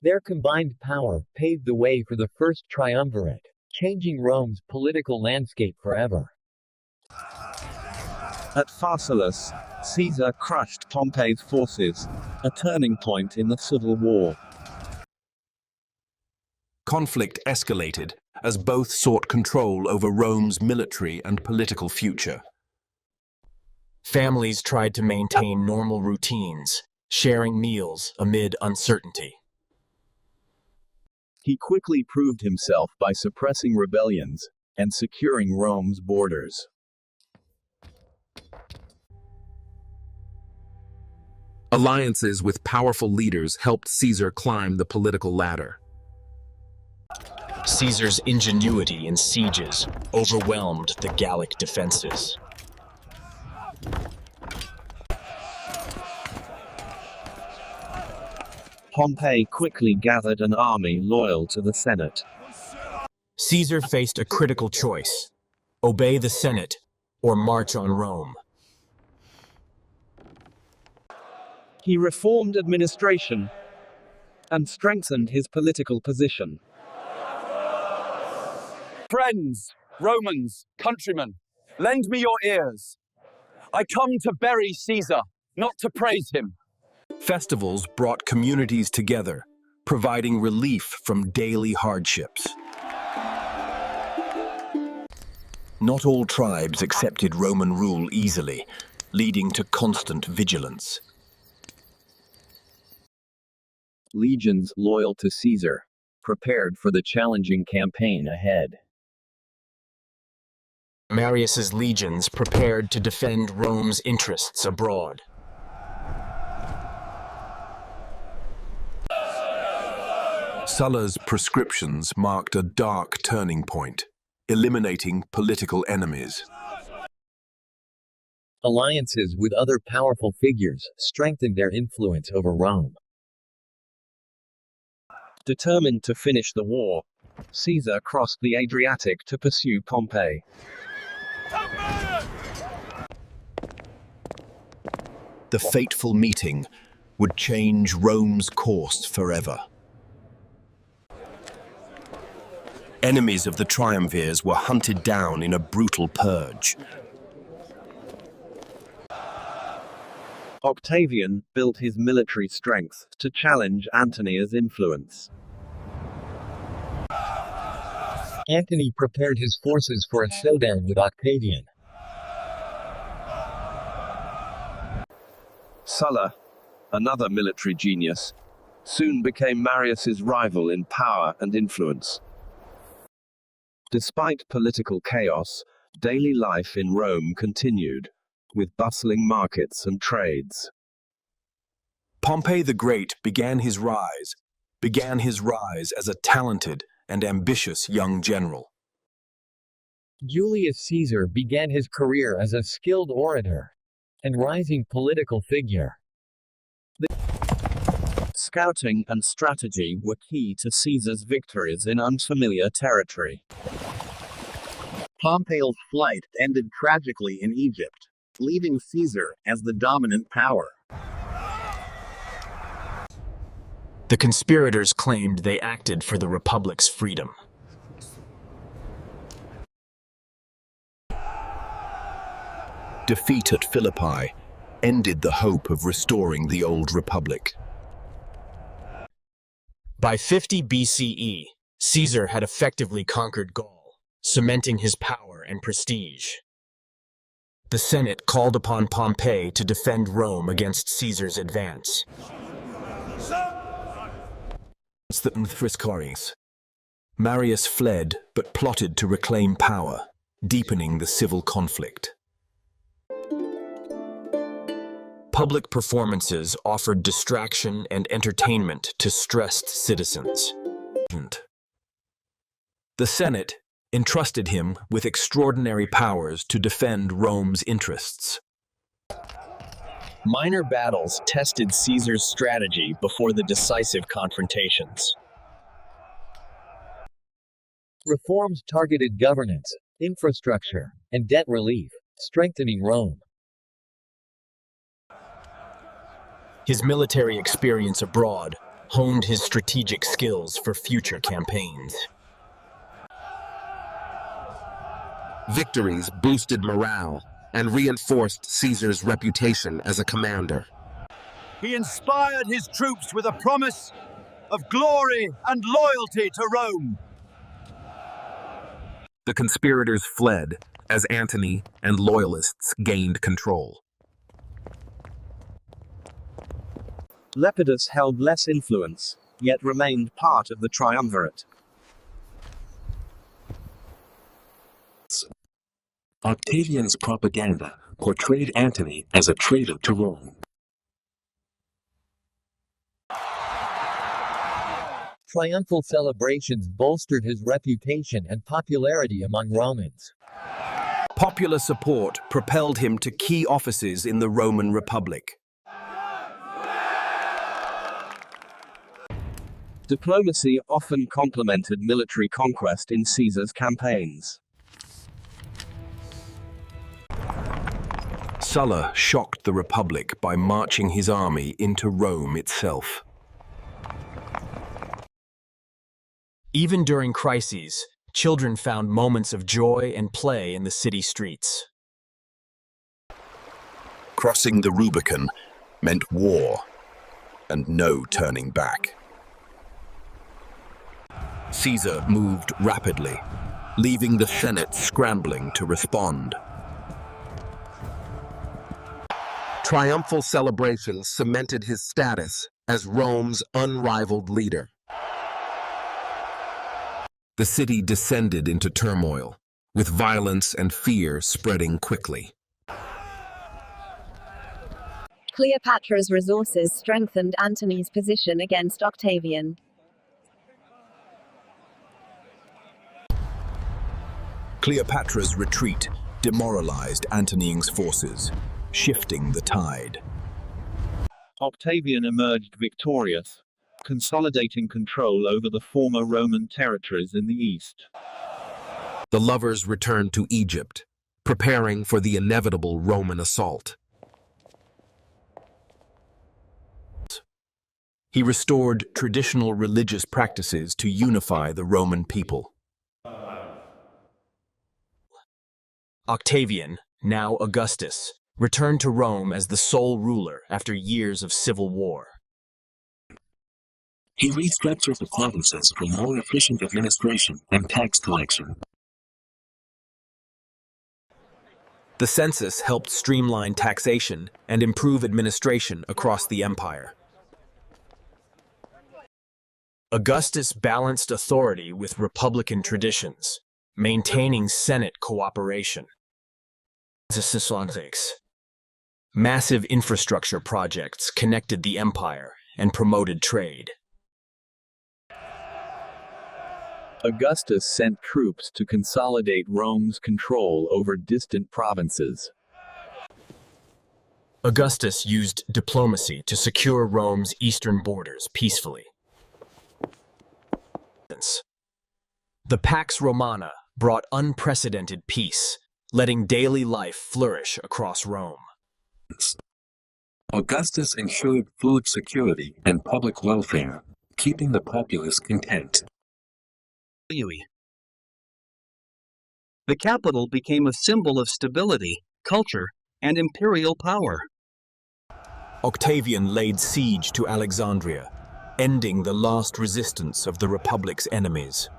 Their combined power paved the way for the first triumvirate, changing Rome's political landscape forever. At Pharsalus, Caesar crushed Pompey's forces, a turning point in the civil war. Conflict escalated as both sought control over Rome's military and political future. Families tried to maintain normal routines, sharing meals amid uncertainty. He quickly proved himself by suppressing rebellions and securing Rome's borders. Alliances with powerful leaders helped Caesar climb the political ladder. Caesar's ingenuity in sieges overwhelmed the Gallic defenses. Pompey quickly gathered an army loyal to the Senate. Caesar faced a critical choice: obey the Senate or march on Rome. He reformed administration and strengthened his political position. Friends, Romans, countrymen, lend me your ears. I come to bury Caesar, not to praise him. Festivals brought communities together, providing relief from daily hardships. Not all tribes accepted Roman rule easily, leading to constant vigilance. Legions loyal to Caesar prepared for the challenging campaign ahead. Marius's legions prepared to defend Rome's interests abroad. Sulla's prescriptions marked a dark turning point, eliminating political enemies. Alliances with other powerful figures strengthened their influence over Rome. Determined to finish the war, Caesar crossed the Adriatic to pursue Pompey. The fateful meeting would change Rome's course forever. Enemies of the triumvirs were hunted down in a brutal purge. Octavian built his military strength to challenge Antonia's influence. Antony prepared his forces for a showdown with Octavian. Sulla, another military genius, soon became Marius's rival in power and influence. Despite political chaos, daily life in Rome continued, with bustling markets and trades. Pompey the Great began his rise as a talented and ambitious young general. Julius Caesar began his career as a skilled orator and rising political figure. Scouting and strategy were key to Caesar's victories in unfamiliar territory. Pompey's flight ended tragically in Egypt, leaving Caesar as the dominant power. The conspirators claimed they acted for the Republic's freedom. Defeat at Philippi ended the hope of restoring the old Republic. By 50 BCE, Caesar had effectively conquered Gaul, cementing his power and prestige. The Senate called upon Pompey to defend Rome against Caesar's advance. Marius fled but plotted to reclaim power, deepening the civil conflict. Public performances offered distraction and entertainment to stressed citizens. The Senate entrusted him with extraordinary powers to defend Rome's interests. Minor battles tested Caesar's strategy before the decisive confrontations. Reforms targeted governance, infrastructure, and debt relief, strengthening Rome. His military experience abroad honed his strategic skills for future campaigns. Victories boosted morale and reinforced Caesar's reputation as a commander. He inspired his troops with a promise of glory and loyalty to Rome. The conspirators fled as Antony and loyalists gained control. Lepidus held less influence, yet remained part of the triumvirate. Octavian's propaganda portrayed Antony as a traitor to Rome. Triumphal celebrations bolstered his reputation and popularity among Romans. Popular support propelled him to key offices in the Roman Republic. Diplomacy often complemented military conquest in Caesar's campaigns. Sulla shocked the Republic by marching his army into Rome itself. Even during crises, children found moments of joy and play in the city streets. Crossing the Rubicon meant war and no turning back. Caesar moved rapidly, leaving the Senate scrambling to respond. Triumphal celebrations cemented his status as Rome's unrivaled leader. The city descended into turmoil, with violence and fear spreading quickly. Cleopatra's resources strengthened Antony's position against Octavian. Cleopatra's retreat demoralized Antonin's forces, shifting the tide. Octavian emerged victorious, consolidating control over the former Roman territories in the east. The lovers returned to Egypt, preparing for the inevitable Roman assault. He restored traditional religious practices to unify the Roman people. Octavian, now Augustus, returned to Rome as the sole ruler after years of civil war. He restructured the provinces for more efficient administration and tax collection. The census helped streamline taxation and improve administration across the empire. Augustus balanced authority with republican traditions, maintaining Senate cooperation. Massive infrastructure projects connected the empire and promoted trade. Augustus sent troops to consolidate Rome's control over distant provinces. Augustus used diplomacy to secure Rome's eastern borders peacefully. The Pax Romana brought unprecedented peace, letting daily life flourish across Rome. Augustus ensured food security and public welfare, keeping the populace content. The capital became a symbol of stability, culture, and imperial power. Octavian laid siege to Alexandria, ending the last resistance of the Republic's enemies.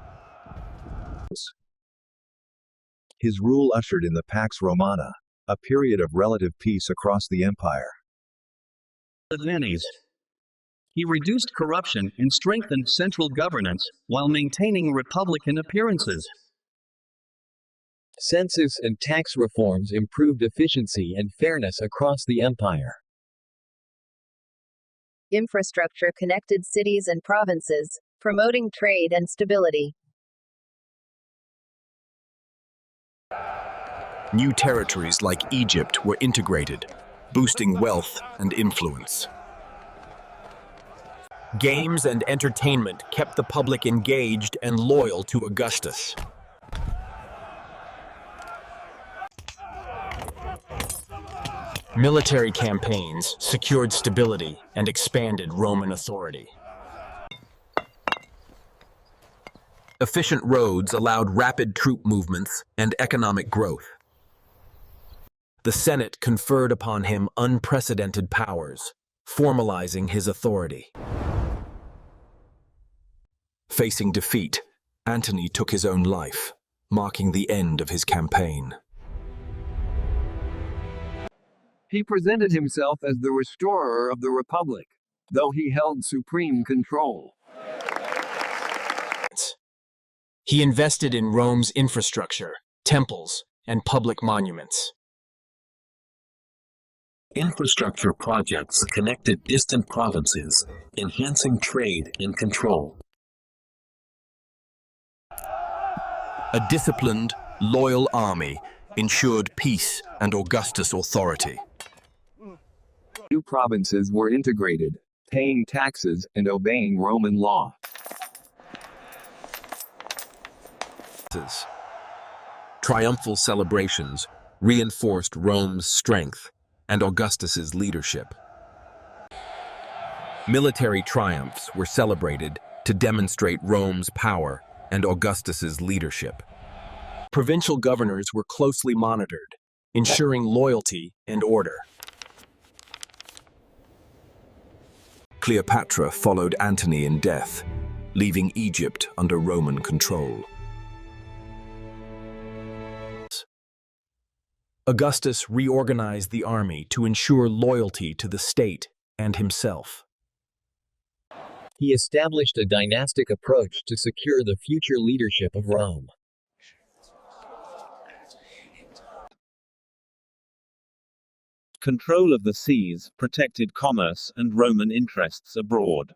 His rule ushered in the Pax Romana, a period of relative peace across the empire. He reduced corruption and strengthened central governance while maintaining republican appearances. Census and tax reforms improved efficiency and fairness across the empire. Infrastructure connected cities and provinces, promoting trade and stability. New territories like Egypt were integrated, boosting wealth and influence. Games and entertainment kept the public engaged and loyal to Augustus. Military campaigns secured stability and expanded Roman authority. Efficient roads allowed rapid troop movements and economic growth. The Senate conferred upon him unprecedented powers, formalizing his authority. Facing defeat, Antony took his own life, marking the end of his campaign. He presented himself as the restorer of the Republic, though he held supreme control. He invested in Rome's infrastructure, temples, and public monuments. Infrastructure projects connected distant provinces, enhancing trade and control. A disciplined, loyal army ensured peace and Augustus' authority. New provinces were integrated, paying taxes and obeying Roman law. Triumphal celebrations reinforced Rome's strength and Augustus's leadership. Military triumphs were celebrated to demonstrate Rome's power and Augustus's leadership. Provincial governors were closely monitored, ensuring loyalty and order. Cleopatra followed Antony in death, leaving Egypt under Roman control. Augustus reorganized the army to ensure loyalty to the state and himself. He established a dynastic approach to secure the future leadership of Rome. Control of the seas protected commerce and Roman interests abroad.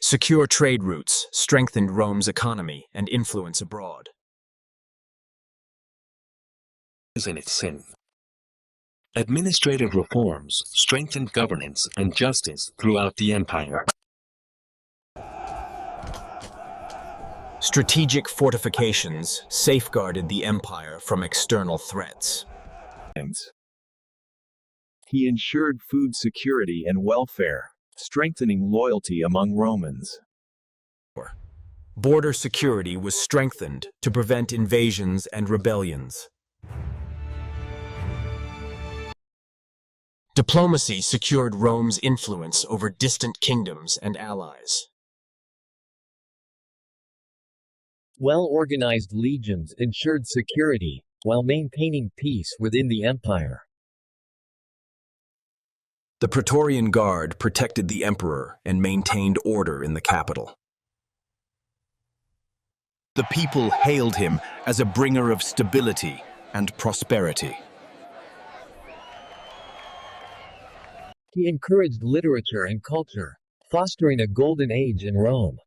Secure trade routes strengthened Rome's economy and influence abroad. In its sin. Administrative reforms strengthened governance and justice throughout the empire. Strategic fortifications safeguarded the empire from external threats. He ensured food security and welfare, strengthening loyalty among Romans. Border security was strengthened to prevent invasions and rebellions. Diplomacy secured Rome's influence over distant kingdoms and allies. Well-organized legions ensured security while maintaining peace within the empire. The Praetorian Guard protected the emperor and maintained order in the capital. The people hailed him as a bringer of stability and prosperity. He encouraged literature and culture, fostering a golden age in Rome.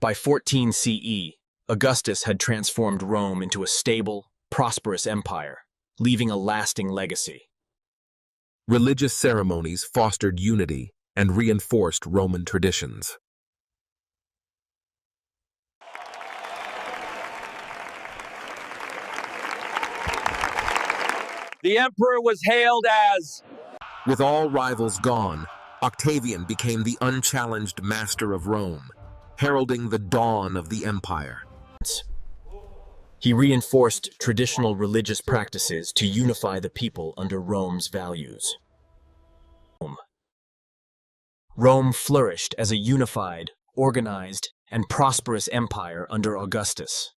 By 14 CE, Augustus had transformed Rome into a stable, prosperous empire, leaving a lasting legacy. Religious ceremonies fostered unity and reinforced Roman traditions. The emperor was hailed as... With all rivals gone, Octavian became the unchallenged master of Rome, heralding the dawn of the empire. He reinforced traditional religious practices to unify the people under Rome's values. Rome flourished as a unified, organized, and prosperous empire under Augustus.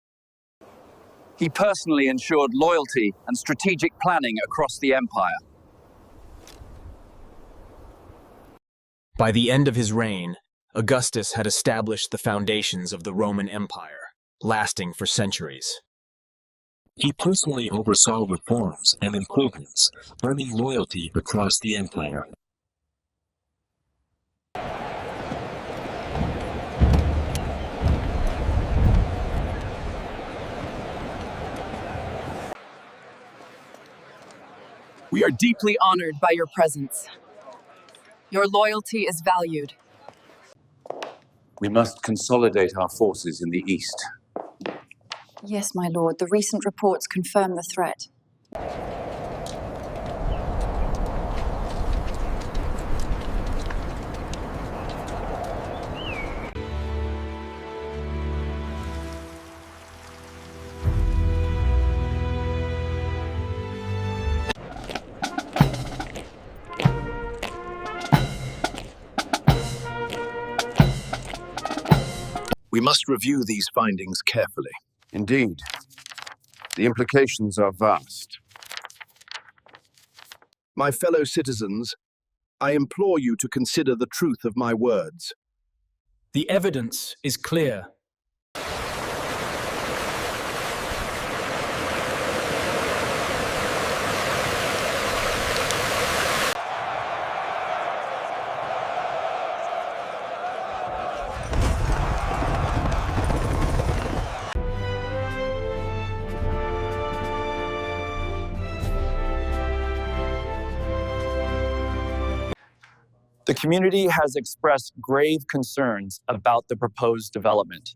He personally ensured loyalty and strategic planning across the empire. By the end of his reign, Augustus had established the foundations of the Roman Empire, lasting for centuries. He personally oversaw reforms and improvements, earning loyalty across the empire. We are deeply honored by your presence. Your loyalty is valued. We must consolidate our forces in the east. Yes, my lord. The recent reports confirm the threat. We must review these findings carefully. Indeed. The implications are vast. My fellow citizens, I implore you to consider the truth of my words. The evidence is clear. The community has expressed grave concerns about the proposed development.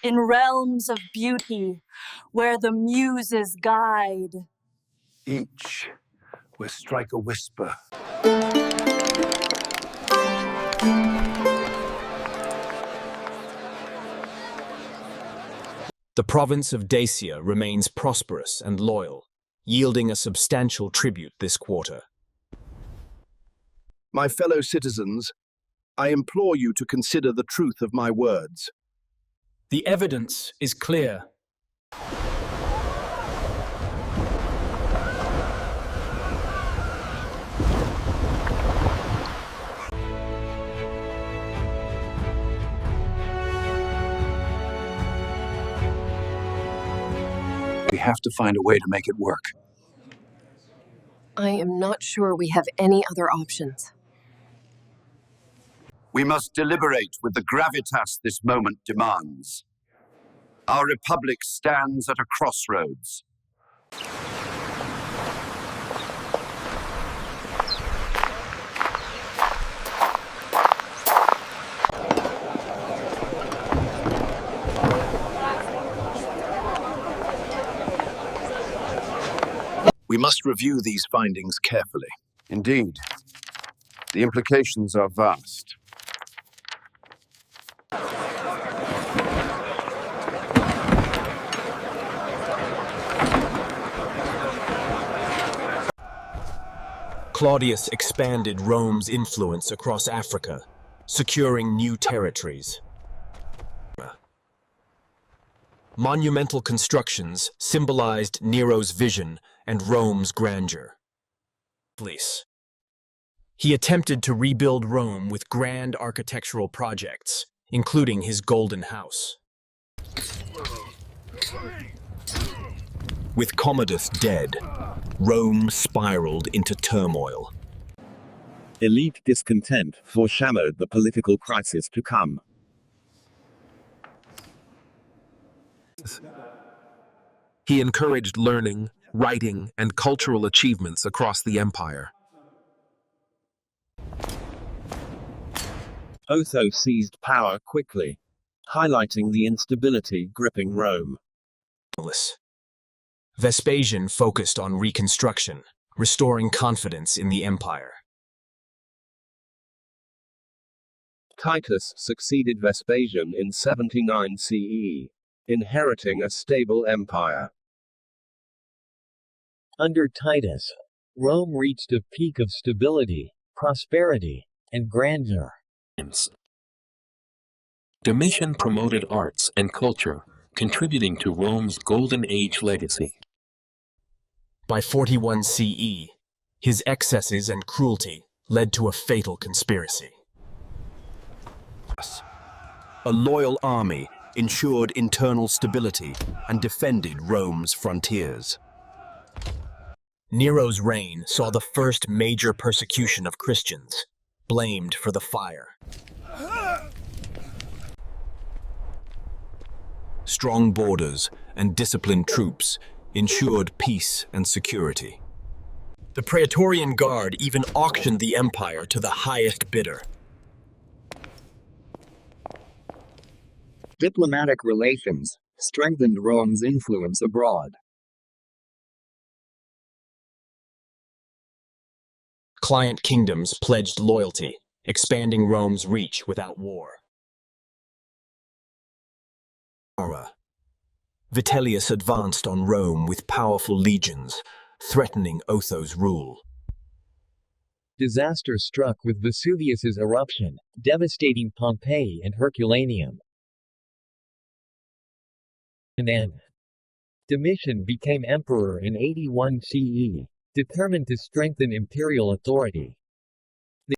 In realms of beauty, where the muses guide. Each will strike a whisper. The province of Dacia remains prosperous and loyal, yielding a substantial tribute this quarter. My fellow citizens, I implore you to consider the truth of my words. The evidence is clear. We have to find a way to make it work. I am not sure we have any other options. We must deliberate with the gravitas this moment demands. Our republic stands at a crossroads. We must review these findings carefully. Indeed. The implications are vast. Claudius expanded Rome's influence across Africa, securing new territories. Monumental constructions symbolized Nero's vision and Rome's grandeur. He attempted to rebuild Rome with grand architectural projects, including his Golden House. With Commodus dead, Rome spiraled into turmoil. Elite discontent foreshadowed the political crisis to come. He encouraged learning, writing, and cultural achievements across the empire. Otho seized power quickly, highlighting the instability gripping Rome. Vespasian focused on reconstruction, restoring confidence in the empire. Titus succeeded Vespasian in 79 CE, inheriting a stable empire. Under Titus, Rome reached a peak of stability, prosperity, and grandeur. Domitian promoted arts and culture, contributing to Rome's Golden Age legacy. By 41 CE, his excesses and cruelty led to a fatal conspiracy. A loyal army ensured internal stability and defended Rome's frontiers. Nero's reign saw the first major persecution of Christians, blamed for the fire. Strong borders and disciplined troops ensured peace and security. The Praetorian Guard even auctioned the empire to the highest bidder. Diplomatic relations strengthened Rome's influence abroad. Client kingdoms pledged loyalty, expanding Rome's reach without war. Vitellius advanced on Rome with powerful legions, threatening Otho's rule. Disaster struck with Vesuvius's eruption, devastating Pompeii and Herculaneum. Domitian became emperor in 81 CE, determined to strengthen imperial authority.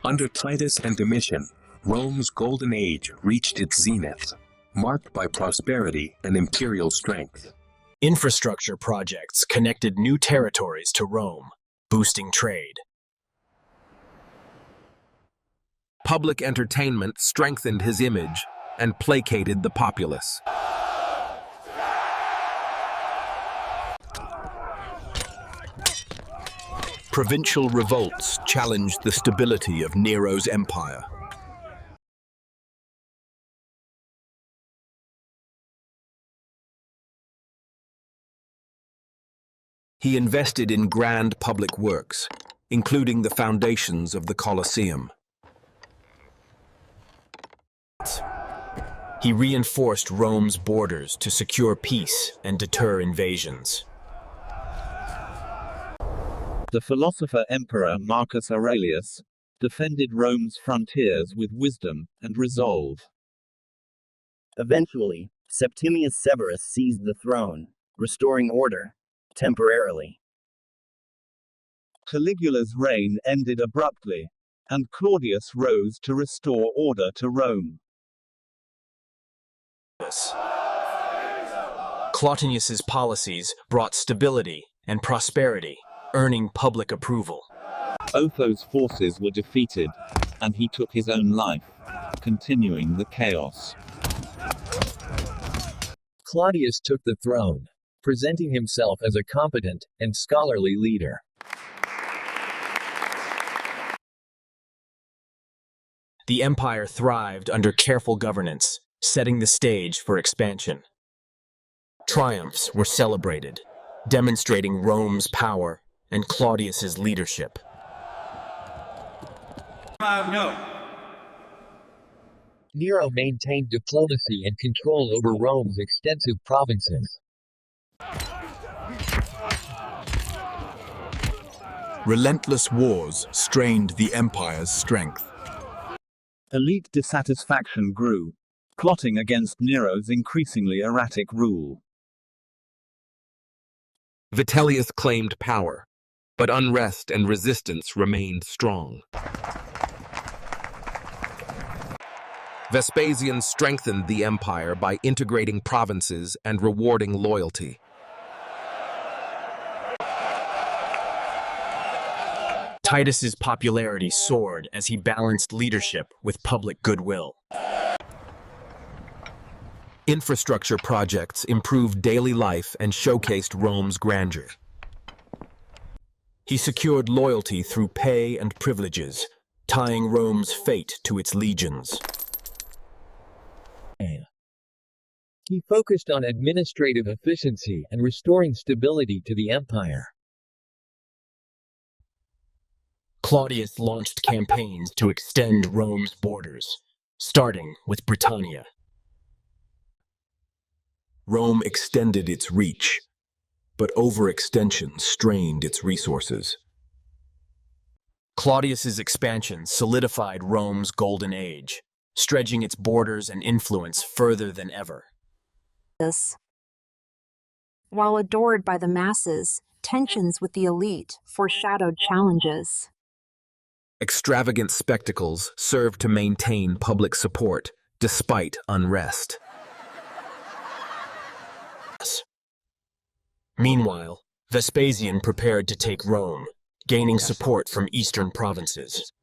Under Titus and Domitian, Rome's Golden Age reached its zenith, marked by prosperity and imperial strength. Infrastructure projects connected new territories to Rome, boosting trade. Public entertainment strengthened his image and placated the populace. Provincial revolts challenged the stability of Nero's empire. He invested in grand public works, including the foundations of the Colosseum. He reinforced Rome's borders to secure peace and deter invasions. The philosopher-emperor Marcus Aurelius defended Rome's frontiers with wisdom and resolve. Eventually, Septimius Severus seized the throne, restoring order, temporarily. Caligula's reign ended abruptly, and Claudius rose to restore order to Rome. Claudius's policies brought stability and prosperity, earning public approval. Otho's forces were defeated, and he took his own life, continuing the chaos. Claudius took the throne, presenting himself as a competent and scholarly leader. The empire thrived under careful governance, setting the stage for expansion. Triumphs were celebrated, demonstrating Rome's power and Claudius's leadership. No. Nero maintained diplomacy and control over Rome's extensive provinces. Relentless wars strained the empire's strength. Elite dissatisfaction grew, plotting against Nero's increasingly erratic rule. Vitellius claimed power, but unrest and resistance remained strong. Vespasian strengthened the empire by integrating provinces and rewarding loyalty. Titus's popularity soared as he balanced leadership with public goodwill. Infrastructure projects improved daily life and showcased Rome's grandeur. He secured loyalty through pay and privileges, tying Rome's fate to its legions. He focused on administrative efficiency and restoring stability to the empire. Claudius launched campaigns to extend Rome's borders, starting with Britannia. Rome extended its reach, but overextension strained its resources. Claudius's expansion solidified Rome's golden age, stretching its borders and influence further than ever. While adored by the masses, tensions with the elite foreshadowed challenges. Extravagant spectacles served to maintain public support, despite unrest. Meanwhile, Vespasian prepared to take Rome, gaining support from eastern provinces.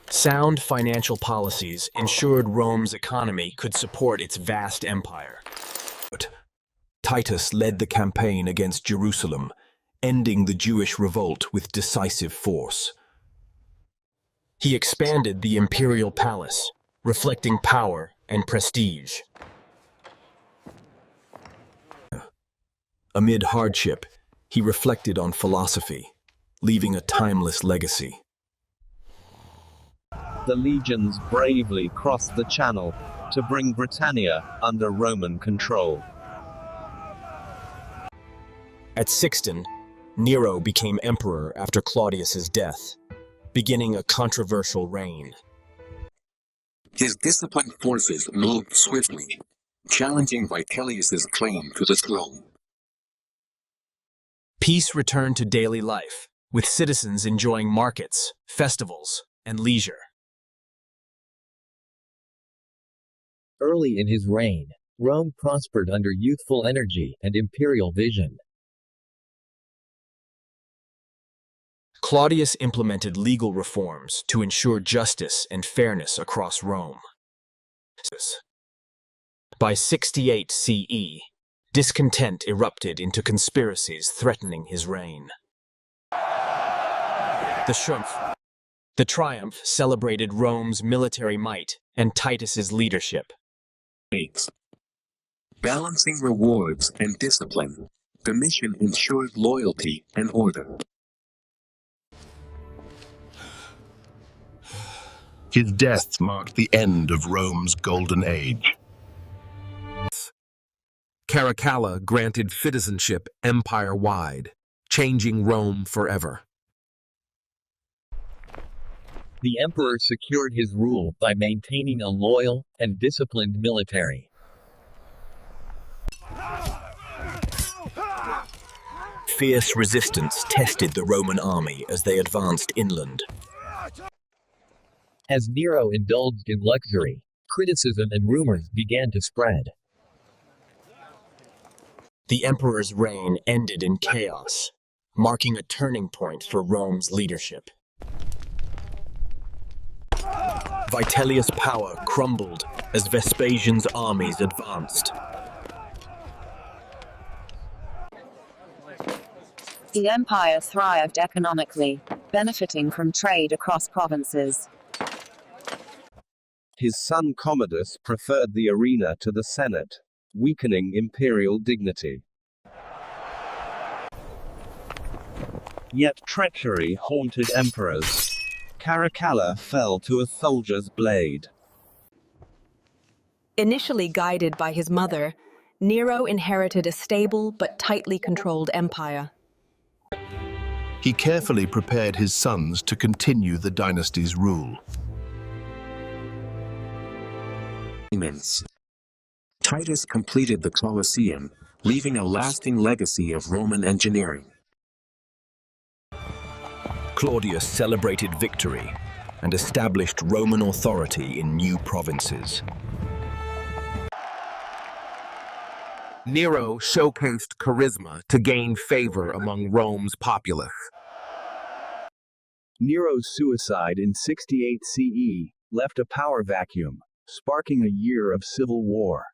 Sound financial policies ensured Rome's economy could support its vast empire. Titus led the campaign against Jerusalem, ending the Jewish revolt with decisive force. He expanded the imperial palace, reflecting power and prestige. Amid hardship, he reflected on philosophy, leaving a timeless legacy. The legions bravely crossed the Channel to bring Britannia under Roman control. At Sixten, Nero became emperor after Claudius's death, beginning a controversial reign. His disciplined forces moved swiftly, challenging Vitellius's claim to the throne. Peace returned to daily life, with citizens enjoying markets, festivals, and leisure. Early in his reign, Rome prospered under youthful energy and imperial vision. Claudius implemented legal reforms to ensure justice and fairness across Rome. By 68 CE, discontent erupted into conspiracies threatening his reign. The triumph celebrated Rome's military might and Titus's leadership. Balancing rewards and discipline, the mission ensured loyalty and order. His death marked the end of Rome's golden age. Caracalla granted citizenship empire-wide, changing Rome forever. The emperor secured his rule by maintaining a loyal and disciplined military. Fierce resistance tested the Roman army as they advanced inland. As Nero indulged in luxury, criticism and rumors began to spread. The emperor's reign ended in chaos, marking a turning point for Rome's leadership. Vitellius' power crumbled as Vespasian's armies advanced. The empire thrived economically, benefiting from trade across provinces. His son Commodus preferred the arena to the Senate, weakening imperial dignity. Yet treachery haunted emperors. Caracalla fell to a soldier's blade. Initially guided by his mother, Nero inherited a stable but tightly controlled empire. He carefully prepared his sons to continue the dynasty's rule. Titus completed the Colosseum, leaving a lasting legacy of Roman engineering. Claudius celebrated victory and established Roman authority in new provinces. Nero showcased charisma to gain favor among Rome's populace. Nero's suicide in 68 CE left a power vacuum, sparking a year of civil war.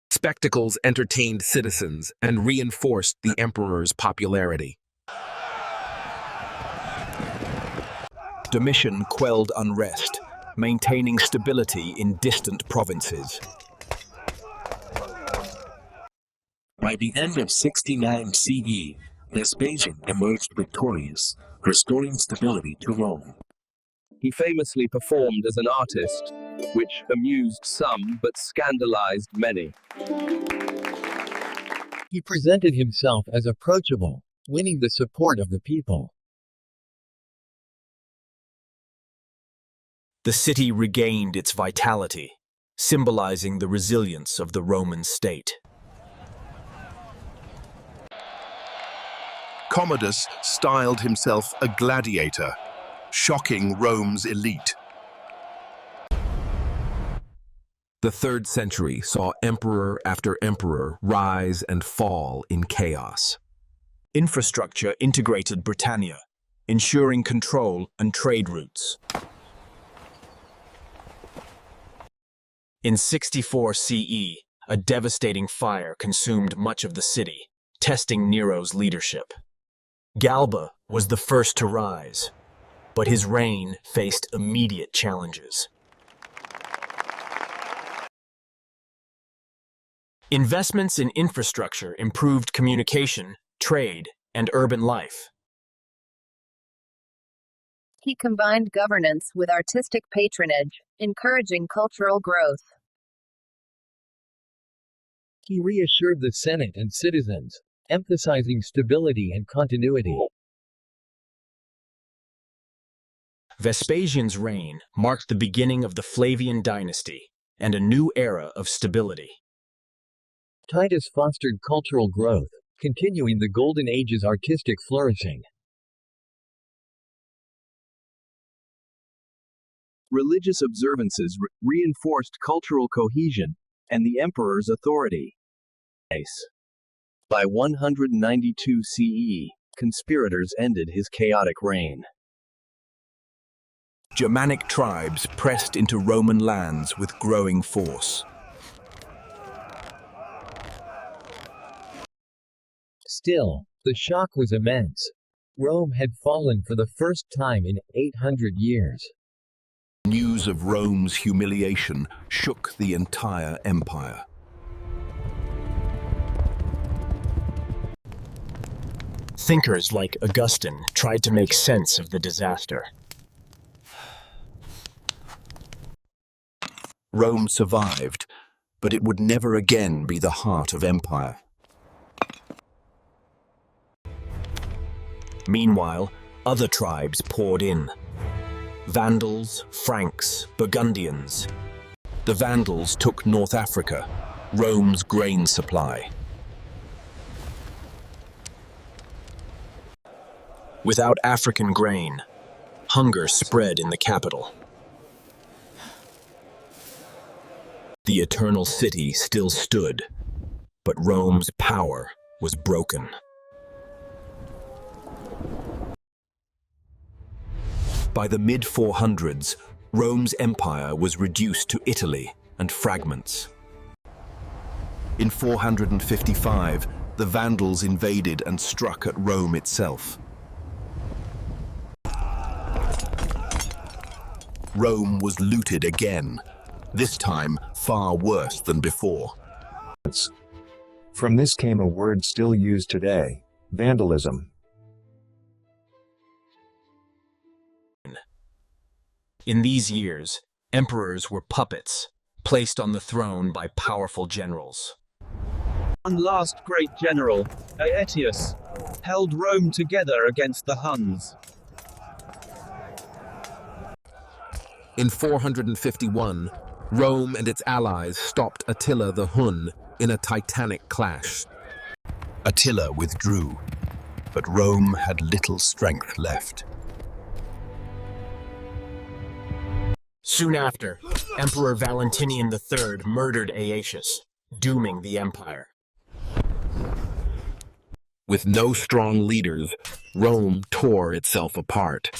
Spectacles entertained citizens and reinforced the emperor's popularity. Domitian quelled unrest, maintaining stability in distant provinces. By the end of 69 CE, Vespasian emerged victorious, restoring stability to Rome. He famously performed as an artist, which amused some but scandalized many. He presented himself as approachable, winning the support of the people. The city regained its vitality, symbolizing the resilience of the Roman state. Commodus styled himself a gladiator, shocking Rome's elite. The 3rd century saw emperor after emperor rise and fall in chaos. Infrastructure integrated Britannia, ensuring control and trade routes. In 64 CE, a devastating fire consumed much of the city, testing Nero's leadership. Galba was the first to rise, but his reign faced immediate challenges. Investments in infrastructure improved communication, trade, and urban life. He combined governance with artistic patronage, encouraging cultural growth. He reassured the Senate and citizens, emphasizing stability and continuity. Vespasian's reign marked the beginning of the Flavian dynasty and a new era of stability. Titus fostered cultural growth, continuing the Golden Age's artistic flourishing. Religious observances reinforced cultural cohesion and the emperor's authority. By 192 CE, conspirators ended his chaotic reign. Germanic tribes pressed into Roman lands with growing force. Still, the shock was immense. Rome had fallen for the first time in 800 years. News of Rome's humiliation shook the entire empire. Thinkers like Augustus tried to make sense of the disaster. Rome survived, but it would never again be the heart of empire. Meanwhile, other tribes poured in. Vandals, Franks, Burgundians. The Vandals took North Africa, Rome's grain supply. Without African grain, hunger spread in the capital. The eternal city still stood, but Rome's power was broken. By the mid-400s, Rome's empire was reduced to Italy, and fragments. In 455, the Vandals invaded and struck at Rome itself. Rome was looted again, this time far worse than before. From this came a word still used today, vandalism. In these years, emperors were puppets, placed on the throne by powerful generals. One last great general, Aetius, held Rome together against the Huns. In 451, Rome and its allies stopped Attila the Hun in a titanic clash. Attila withdrew, but Rome had little strength left. Soon after, Emperor Valentinian III murdered Aetius, dooming the empire. With no strong leaders, Rome tore itself apart.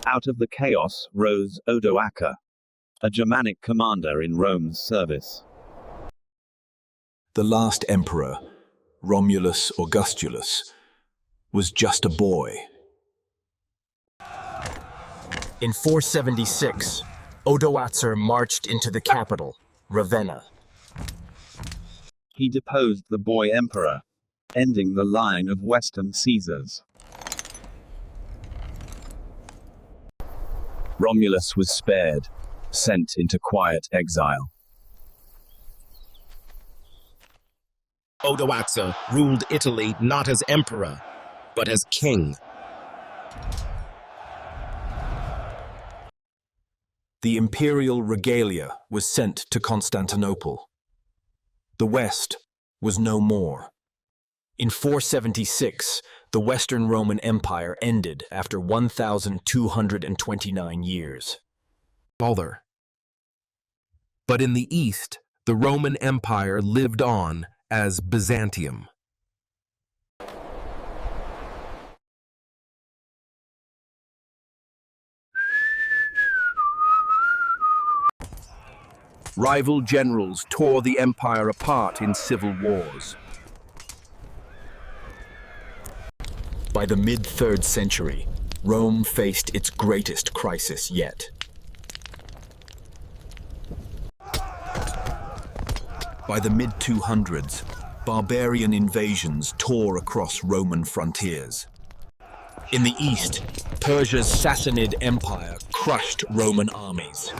Out of the chaos rose Odoacer, a Germanic commander in Rome's service. The last emperor, Romulus Augustus, was just a boy. In 476, Odoacer marched into the capital, Ravenna. He deposed the boy emperor, ending the line of Western Caesars. Romulus was spared, sent into quiet exile. Odoacer ruled Italy not as emperor, but as king. The imperial regalia was sent to Constantinople. The West was no more. In 476, the Western Roman Empire ended after 1,229 years. But in the East, the Roman Empire lived on as Byzantium. Rival generals tore the empire apart in civil wars. By the mid-3rd century, Rome faced its greatest crisis yet. By the mid-200s, barbarian invasions tore across Roman frontiers. In the east, Persia's Sassanid Empire crushed Roman armies.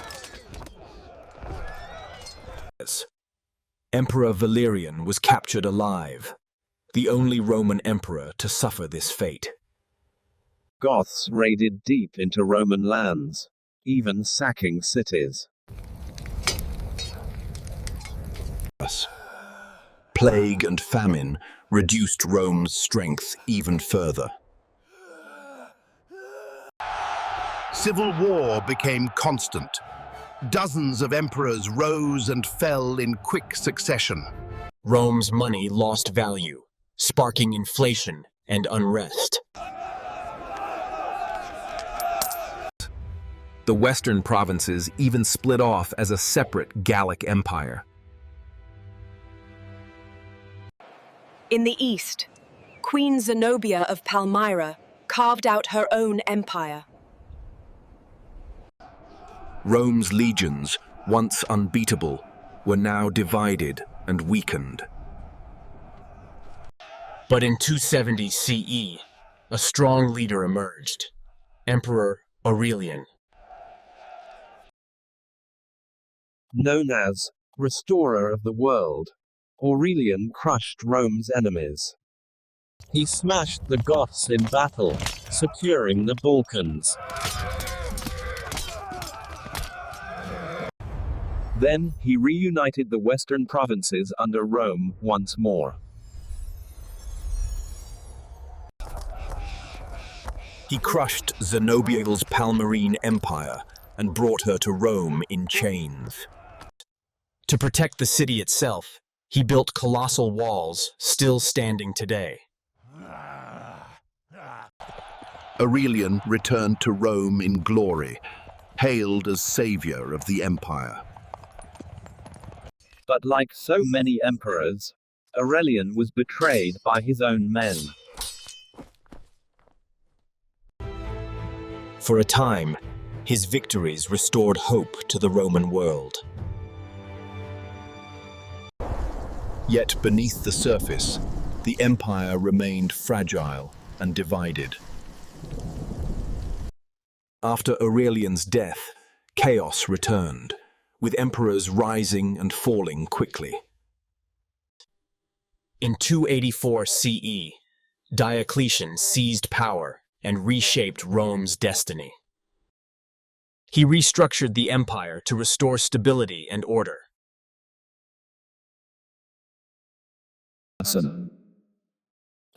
Emperor Valerian was captured alive, the only Roman emperor to suffer this fate. Goths raided deep into Roman lands, even sacking cities. Plague and famine reduced Rome's strength even further. Civil war became constant. Dozens of emperors rose and fell in quick succession. Rome's money lost value, sparking inflation and unrest. The western provinces even split off as a separate Gallic empire. In the east, Queen Zenobia of Palmyra carved out her own empire. Rome's legions, once unbeatable, were now divided and weakened. But in 270 CE, a strong leader emerged, Emperor Aurelian. Known as restorer of the world, Aurelian crushed Rome's enemies. He smashed the Goths in battle, securing the Balkans. Then, he reunited the western provinces under Rome once more. He crushed Zenobia's Palmyrene Empire and brought her to Rome in chains. To protect the city itself, he built colossal walls still standing today. Aurelian returned to Rome in glory, hailed as savior of the empire. But like so many emperors, Aurelian was betrayed by his own men. For a time, his victories restored hope to the Roman world. Yet beneath the surface, the empire remained fragile and divided. After Aurelian's death, chaos returned, with emperors rising and falling quickly. In 284 CE, Diocletian seized power and reshaped Rome's destiny. He restructured the empire to restore stability and order.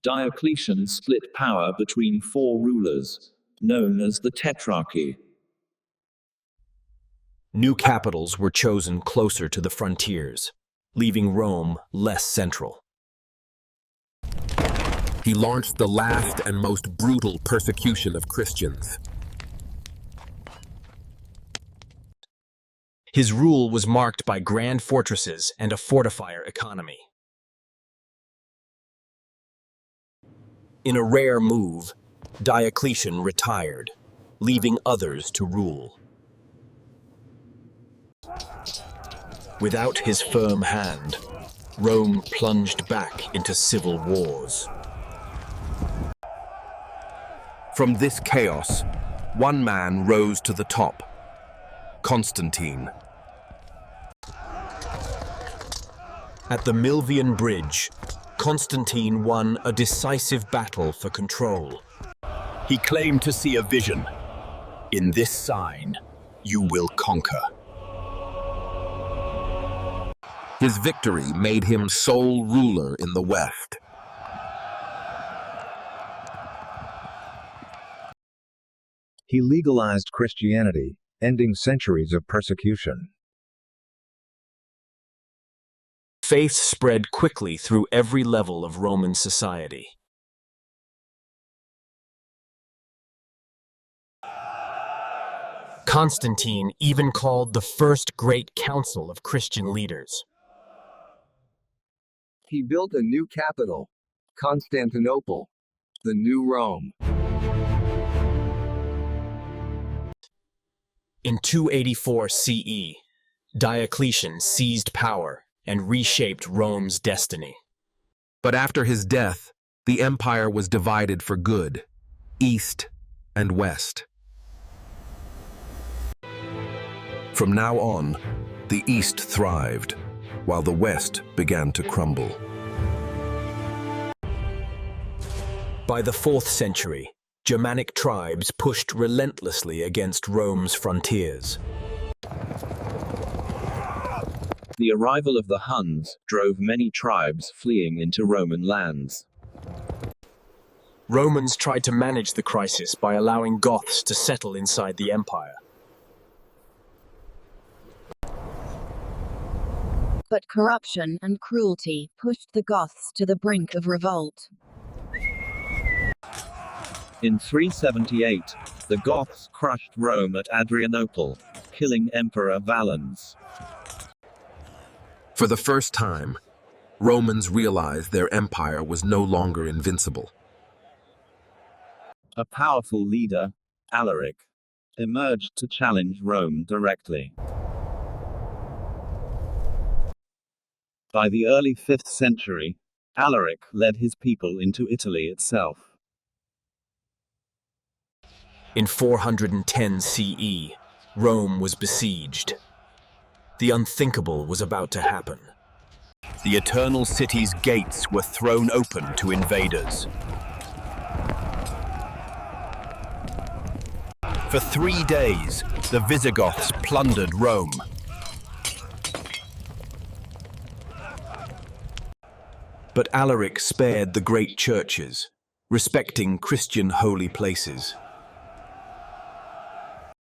Diocletian split power between 4 rulers, known as the Tetrarchy. New capitals were chosen closer to the frontiers, leaving Rome less central. He launched the last and most brutal persecution of Christians. His rule was marked by grand fortresses and a fortifier economy. In a rare move, Diocletian retired, leaving others to rule. Without his firm hand, Rome plunged back into civil wars. From this chaos, one man rose to the top: Constantine. At the Milvian Bridge, Constantine won a decisive battle for control. He claimed to see a vision. In this sign, you will conquer. His victory made him sole ruler in the West. He legalized Christianity, ending centuries of persecution. Faith spread quickly through every level of Roman society. Constantine even called the first great council of Christian leaders. He built a new capital, Constantinople, the new Rome. In 284 CE, Diocletian seized power and reshaped Rome's destiny. But after his death, the empire was divided for good, east and west. From now on, the East thrived, while the West began to crumble. By the 4th century, Germanic tribes pushed relentlessly against Rome's frontiers. The arrival of the Huns drove many tribes fleeing into Roman lands. Romans tried to manage the crisis by allowing Goths to settle inside the empire. But corruption and cruelty pushed the Goths to the brink of revolt. In 378, the Goths crushed Rome at Adrianople, killing Emperor Valens. For the first time, Romans realized their empire was no longer invincible. A powerful leader, Alaric, emerged to challenge Rome directly. By the early 5th century, Alaric led his people into Italy itself. In 410 CE, Rome was besieged. The unthinkable was about to happen. The Eternal City's gates were thrown open to invaders. For 3 days, the Visigoths plundered Rome. But Alaric spared the great churches, respecting Christian holy places.